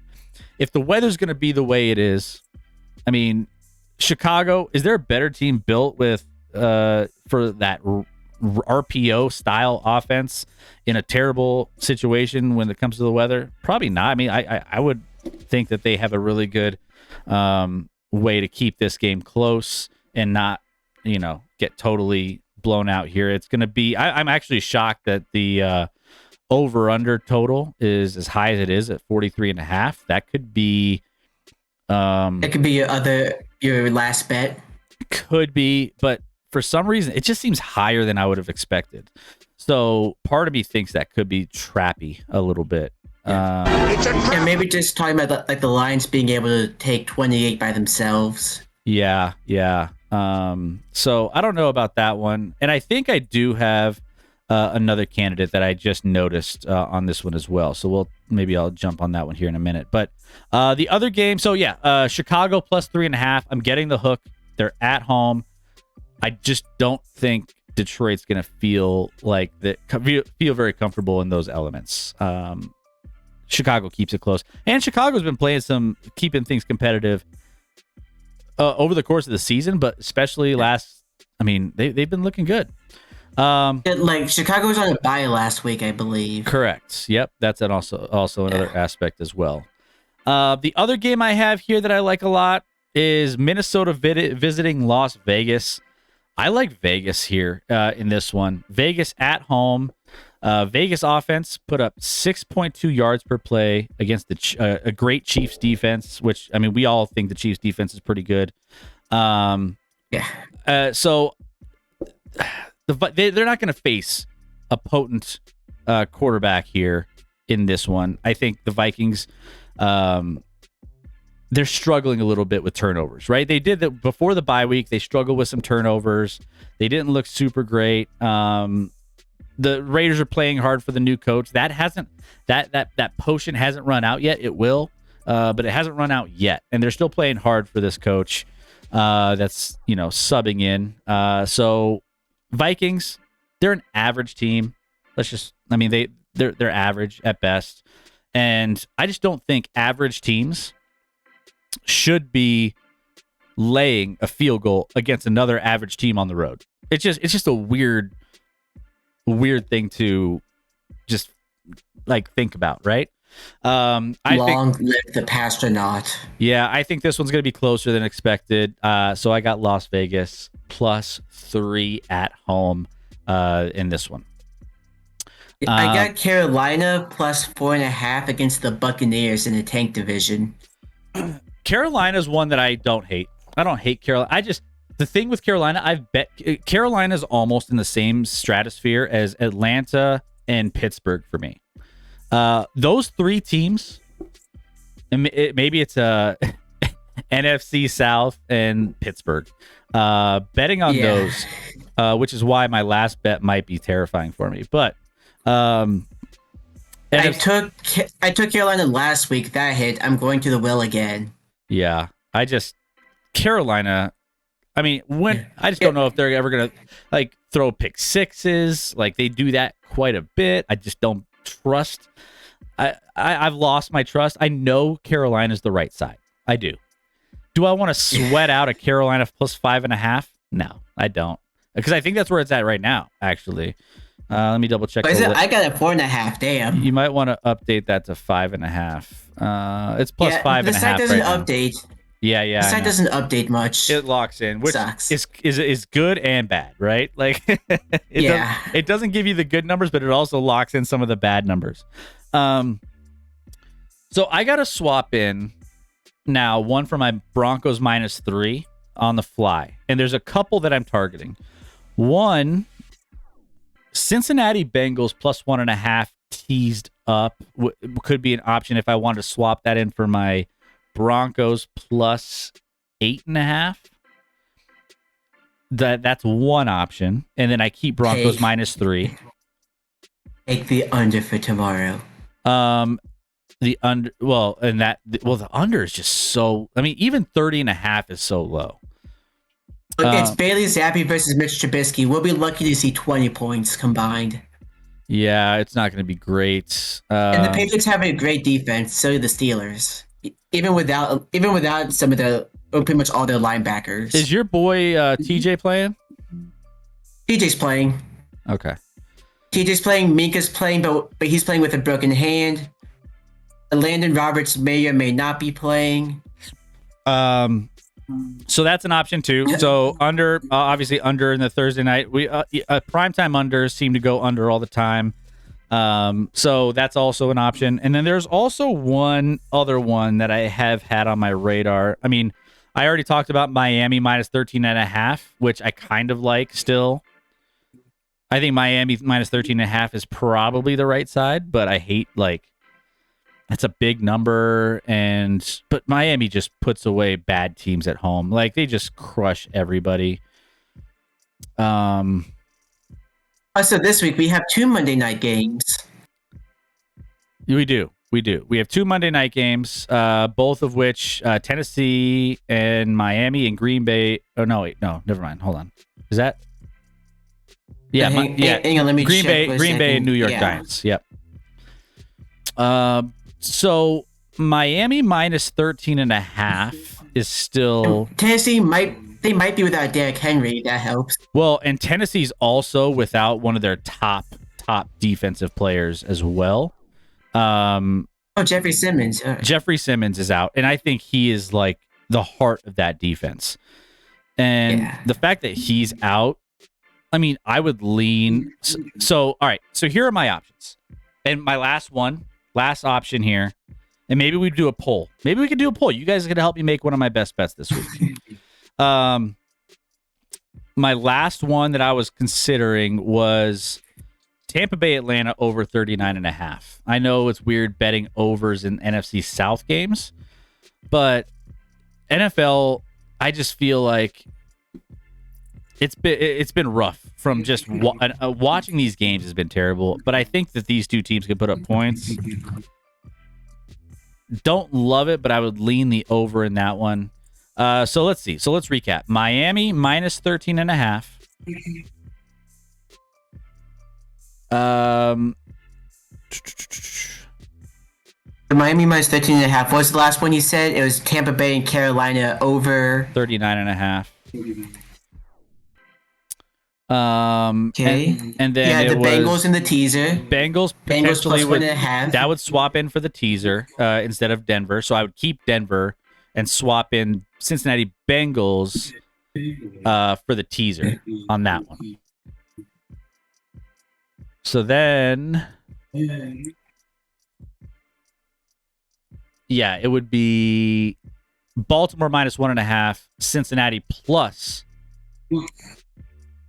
if the weather's going to be the way it is, I mean, Chicago, is there a better team built with for that RPO style offense in a terrible situation when it comes to the weather? Probably not. I mean, I would think that they have a really good way to keep this game close and not, you know, get totally blown out here. It's going to be, I'm actually shocked that the over under total is as high as it is at 43.5. That could be it could be your last bet. Could be, but for some reason it just seems higher than I would have expected. So part of me thinks that could be trappy a little bit. And maybe just talking about the Lions being able to take 28 by themselves. Yeah. So I don't know about that one. And I think I do have another candidate that I just noticed on this one as well. So I'll jump on that one here in a minute. But the other game, so yeah, Chicago plus 3.5. I'm getting the hook. They're at home. I just don't think Detroit's going to feel like feel very comfortable in those elements. Chicago keeps it close, and Chicago's been playing keeping things competitive over the course of the season, but especially they've been looking good. Like Chicago was on a bye last week, I believe. Correct. Yep, that's also another aspect as well. The other game I have here that I like a lot is Minnesota visiting Las Vegas. I like Vegas here in this one. Vegas at home. Vegas offense put up 6.2 yards per play against a great Chiefs defense, which, I mean, we all think the Chiefs defense is pretty good. So they're not going to face a potent quarterback here in this one. I think the Vikings, they're struggling a little bit with turnovers, right? They did that before the bye week. They struggled with some turnovers. They didn't look super great. The Raiders are playing hard for the new coach. That potion hasn't run out yet. It will, but it hasn't run out yet. And they're still playing hard for this coach that's, subbing in. So Vikings, they're an average team. They're average at best. And I just don't think average teams should be laying a field goal against another average team on the road. It's just a weird thing to just like think about, right? Long live the Pastronaut. Yeah, I think this one's going to be closer than expected. So I got Las Vegas +3 at home in this one. I got Carolina +4.5 against the Buccaneers in the tank division. Carolina's one that I don't hate. I don't hate Carolina. The thing with Carolina, I've bet Carolina's almost in the same stratosphere as Atlanta and Pittsburgh for me. Those three teams, and maybe it's NFC South and Pittsburgh. Betting on those, which is why my last bet might be terrifying for me. But I took Carolina last week. That hit. I'm going to the well again. Yeah, Carolina. I mean, I just don't know if they're ever gonna like throw pick sixes. Like they do that quite a bit. I just don't trust. I've lost my trust. I know Carolina's the right side. I do. Do I want to sweat out a Carolina +5.5? No, I don't. Because I think that's where it's at right now, actually. Let me double check. I got a 4.5. Damn. You might want to update that to 5.5. It's +5.5. The site doesn't update. Yeah. The site doesn't update much. It locks in, which sucks. is good and bad, right? Like, it doesn't give you the good numbers, but it also locks in some of the bad numbers. So I got to swap in now one for my Broncos -3 on the fly, and there's a couple that I'm targeting. One, Cincinnati Bengals +1.5 teased up could be an option if I wanted to swap that in for my Broncos +8.5. That's one option, and then I keep Broncos -3. Take the under for tomorrow. The under, the under is just so. I mean, even 30.5 is so low. It's Bailey Zappi versus Mitch Trubisky. We'll be lucky to see 20 points combined. Yeah, it's not going to be great. And the Patriots have a great defense. So do the Steelers. Even without some of pretty much all their linebackers. Is your boy TJ playing? TJ's playing. Okay. TJ's playing. Minka's playing, but he's playing with a broken hand. Landon Roberts may or may not be playing. So that's an option too. So under, obviously under in the Thursday night. We primetime unders seem to go under all the time. So that's also an option. And then there's also one other one that I have had on my radar. I mean, I already talked about Miami -13.5, which I kind of like still. I think Miami -13.5 is probably the right side, but I hate that's a big number, but Miami just puts away bad teams at home. Like they just crush everybody. Also, this week we have 2 Monday night games. We do. We have 2 Monday night games, both of which Tennessee and Miami and Green Bay. Oh no, wait, no, never mind. Hold on. Is that? Yeah, hang on, let me Green check Bay and New York Giants. Yep. So Miami -13.5 is still. Tennessee might be without Derrick Henry. That helps. Well, and Tennessee's also without one of their top defensive players as well. Jeffrey Simmons. Jeffrey Simmons is out, and I think he is like the heart of that defense. And the fact that he's out, I mean, I would lean. So all right. So here are my options, and my last option here, and maybe we do a poll. Maybe we could do a poll. You guys are gonna help me make one of my best bets this week. My last one that I was considering was Tampa Bay Atlanta over 39.5. I know it's weird betting overs in NFC South games, but NFL, I just feel like it's been rough from just watching these games has been terrible. But I think that these two teams could put up points. Don't love it, but I would lean the over in that one. So let's see. So let's recap. Miami -13.5. The Miami minus 13.5. What was the last one you said? It was Tampa Bay and Carolina over 39.5. Okay. And then yeah, it the was Bengals in the teaser. Bengals Bengals potentially plus would 1.5. that would swap in for the teaser instead of Denver. So I would keep Denver and swap in Cincinnati Bengals for the teaser on that one. So then, yeah, it would be Baltimore minus 1.5, Cincinnati plus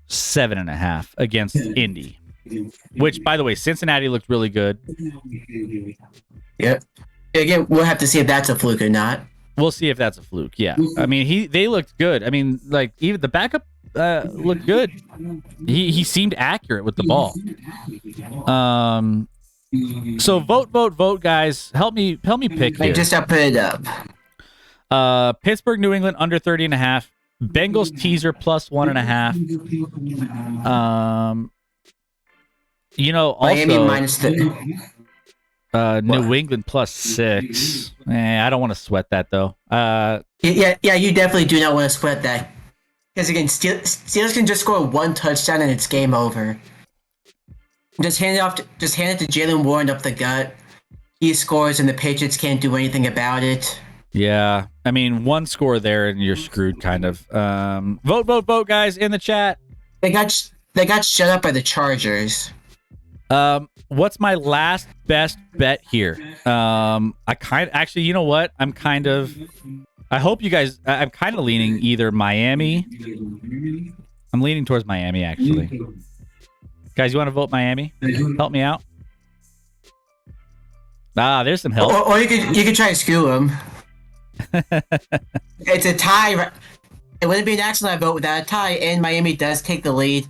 7.5 against Indy. Which, by the way, Cincinnati looked really good. Yep. Again, we'll have to see if that's a fluke or not. We'll see if that's a fluke. Yeah, I mean, they looked good. I mean, like even the backup looked good. He seemed accurate with the ball. So vote, guys. Help me pick here. I just put it up. Pittsburgh, New England under 30.5. Bengals teaser plus 1.5. You know, also Miami minus New England plus 6. I don't want to sweat that though. Yeah, you definitely do not want to sweat that. Because again, Steelers can just score one touchdown and it's game over. Just hand it to Jalen Warren up the gut. He scores and the Patriots can't do anything about it. Yeah, I mean, one score there and you're screwed, kind of. Vote, guys, in the chat. They got shut up by the Chargers. What's my last best bet here? Actually, you know what? I hope you guys. I'm kind of leaning either Miami. I'm leaning towards Miami, actually. Guys, you want to vote Miami? Help me out. There's some help. Or you could try to screw them. It's a tie. It wouldn't be an ActionLab vote without a tie, and Miami does take the lead.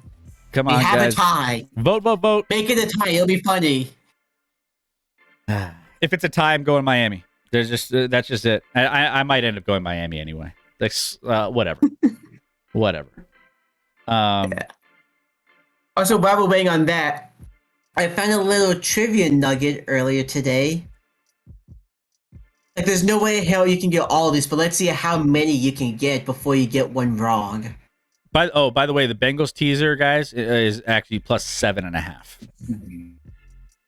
Come on, we have guys. a tie. Vote. Make it a tie. It'll be funny. If it's a tie, I'm going Miami. That's just it. I might end up going Miami anyway. That's whatever. Whatever. Yeah. Also, while we're waiting on that, I found a little trivia nugget earlier today. Like, there's no way in hell you can get all of these, but let's see how many you can get before you get one wrong. By the way, the Bengals teaser, guys, is actually plus 7.5.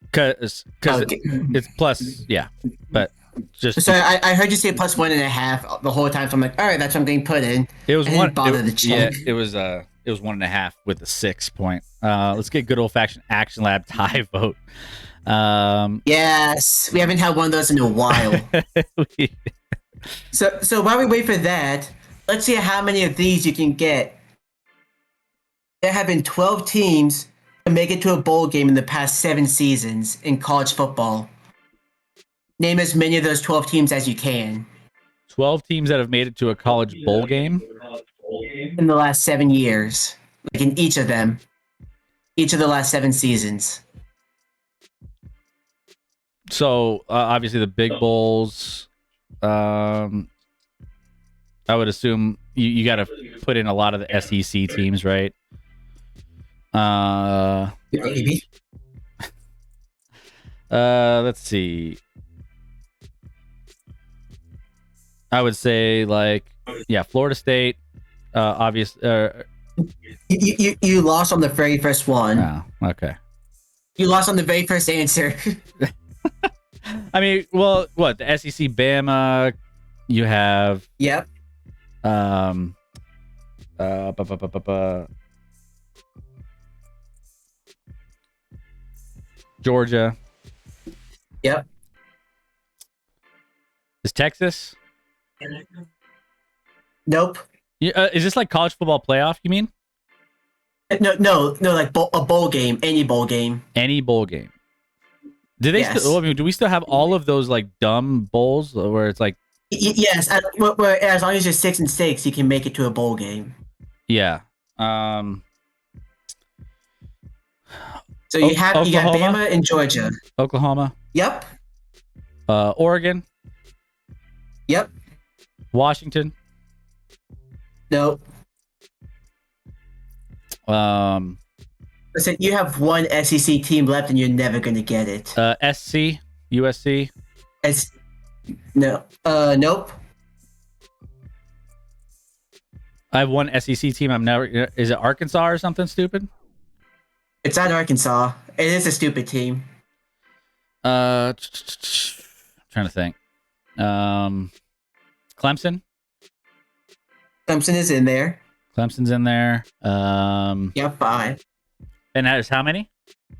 Because it's plus, yeah. But just so I heard you say plus 1.5 the whole time, so I'm like, all right, that's what I'm getting put in. It was one. Bother to check. Yeah, it was 1.5 with a 6 point. Let's get good old fashioned ActionLab tie vote. Yes, we haven't had one of those in a while. So while we wait for that, let's see how many of these you can get. There have been 12 teams to make it to a bowl game in the past 7 seasons in college football. Name as many of those 12 teams as you can. 12 teams that have made it to a college bowl game? In the last 7 years. Like in each of them. Each of the last 7 seasons. So, obviously the big bowls, I would assume you got to put in a lot of the SEC teams, right? Maybe. Let's see. I would say Florida State. Obvious. You lost on the very first one. Oh, okay. You lost on the very first answer. I mean, well, what the SEC, Bama. You have. Yep. Georgia. Yep. Is Texas? Nope. Is this like college football playoff? You mean? No. Like a bowl game, any bowl game. Any bowl game. Do they? Yes. Do we still have all of those like dumb bowls where it's like? Yes. As long as you're 6-6, you can make it to a bowl game. Yeah. So you got Bama and Georgia. Oklahoma. Yep. Oregon. Yep. Washington. Nope. Listen, you have one SEC team left, and you're never gonna get it. SC, USC. It's no. Nope. I have one SEC team. I'm never. Is it Arkansas or something stupid? It's not Arkansas. It is a stupid team. I'm trying to think. Clemson. Clemson is in there. Clemson's in there. Yep, 5. And that is how many?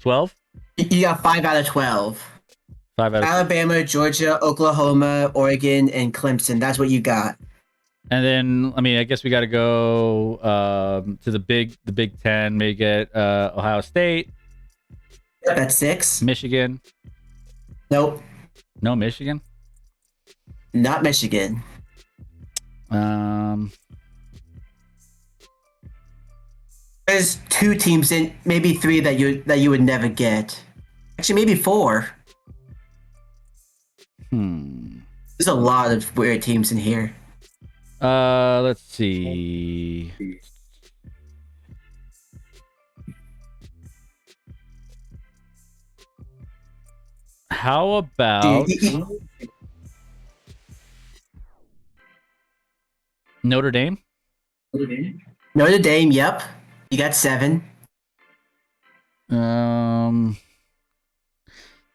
12? You got 5 out of 12. 5 out of Alabama, Georgia, Oklahoma, Oregon, and Clemson. That's what you got. And then, I mean, I guess we got to go to the Big Ten. Maybe get Ohio State. Yep, that's 6. Michigan. Nope. No Michigan. Not Michigan. There's 2 teams in, maybe 3 that you would never get. Actually, maybe 4. There's a lot of weird teams in here. Let's see. How about Notre Dame? Notre Dame, yep. You got 7.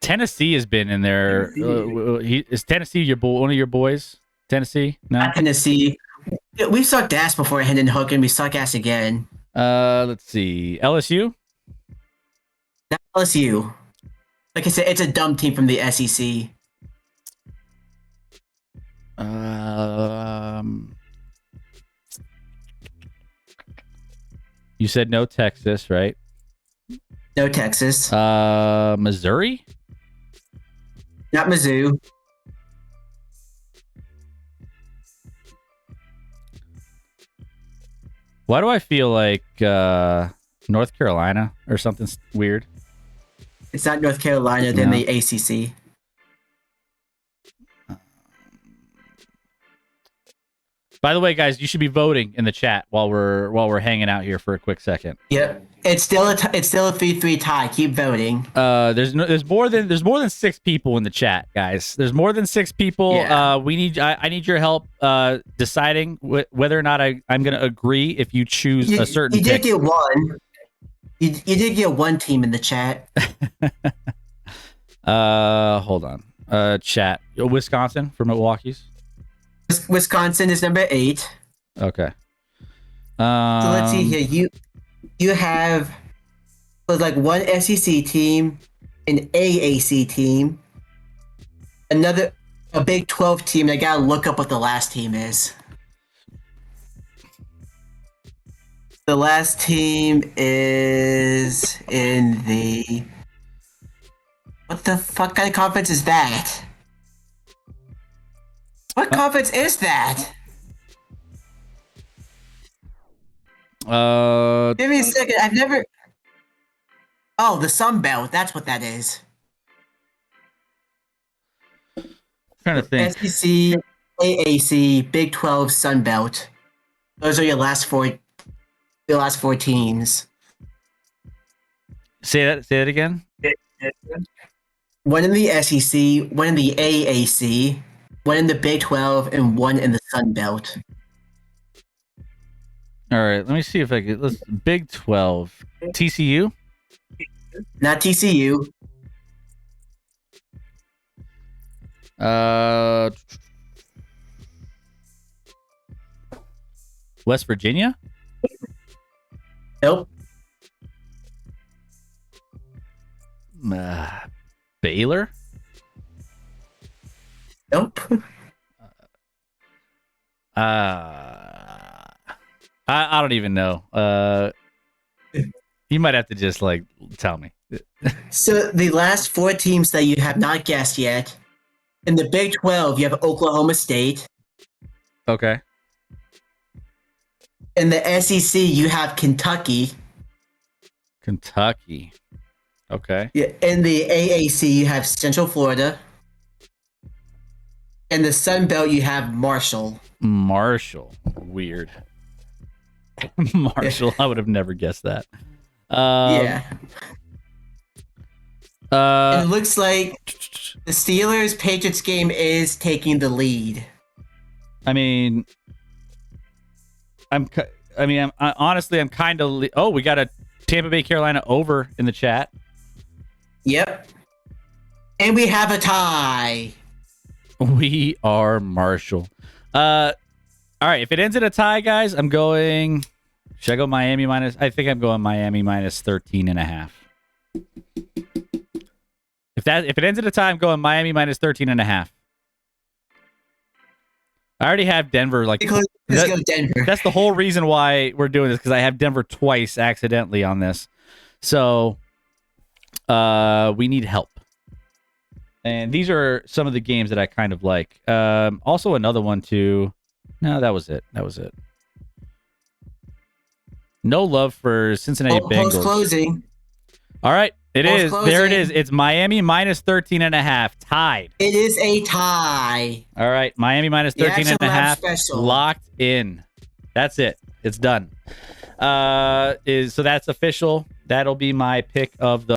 Tennessee has been in there. Is Tennessee one of your boys? Tennessee? No. Not Tennessee. We sucked ass before Hendon Hook, and we suck ass again. Let's see. LSU? Not LSU. Like I said, it's a dumb team from the SEC. You said no Texas, right? No Texas. Missouri? Not Mizzou. Why do I feel like North Carolina or something weird? It's not North Carolina, then No. the ACC. By the way, guys, you should be voting in the chat while we're hanging out here for a quick second. Yep. It's still a 3-3 tie. Keep voting. There's more than 6 people in the chat, guys. There's more than 6 people. Yeah. I need your help deciding whether or not I'm going to agree if you choose a certain You did pick. get one. You did get one team in the chat. Hold on. Chat. Wisconsin for Milwaukee's. Wisconsin is number 8. Okay. So let's see here. You have like one SEC team, an AAC team, a Big 12 team. I gotta look up what the last team is. The last team is in the... What the fuck kind of conference is that? What conference is that? Give me a second. I've never... Oh, the Sun Belt. That's what that is. Trying to think. SEC, AAC, Big 12, Sun Belt. Those are your last 4 teams. Say that again. One in the SEC, one in the AAC, one in the Big 12, and one in the Sun Belt. All right, let me see if I can. Let's Big 12. TCU? Not TCU. West Virginia? Nope. Baylor? Nope. I don't even know. You might have to just like tell me. So the last 4 teams that you have not guessed yet. In the Big 12, you have Oklahoma State. Okay. In the SEC, you have Kentucky. Kentucky. Okay. Yeah, in the AAC, you have Central Florida. In the Sun Belt, you have Marshall. Marshall. Weird. Marshall. I would have never guessed that. Yeah. And it looks like the Steelers Patriots game is taking the lead. I mean, honestly, I'm kind of. Oh, we got a Tampa Bay Carolina over in the chat. Yep. And we have a tie. We are Marshall. All right. If it ends in a tie, guys, I'm going. Should I go Miami minus? I think I'm going Miami minus 13.5. If it ends in a tie, I'm going Miami minus 13.5. I already have Denver. Like Let's go Denver. That's the whole reason why we're doing this, because I have Denver twice accidentally on this. So we need help. And these are some of the games that I kind of like. Also another one too. No, that was it. No love for Cincinnati Bengals. Post closing. All right. It is. Closing. There it is. It's Miami minus 13.5. Tied. It is a tie. All right. Miami minus 13.5. Locked in. That's it. It's done. So that's official. That'll be my pick of the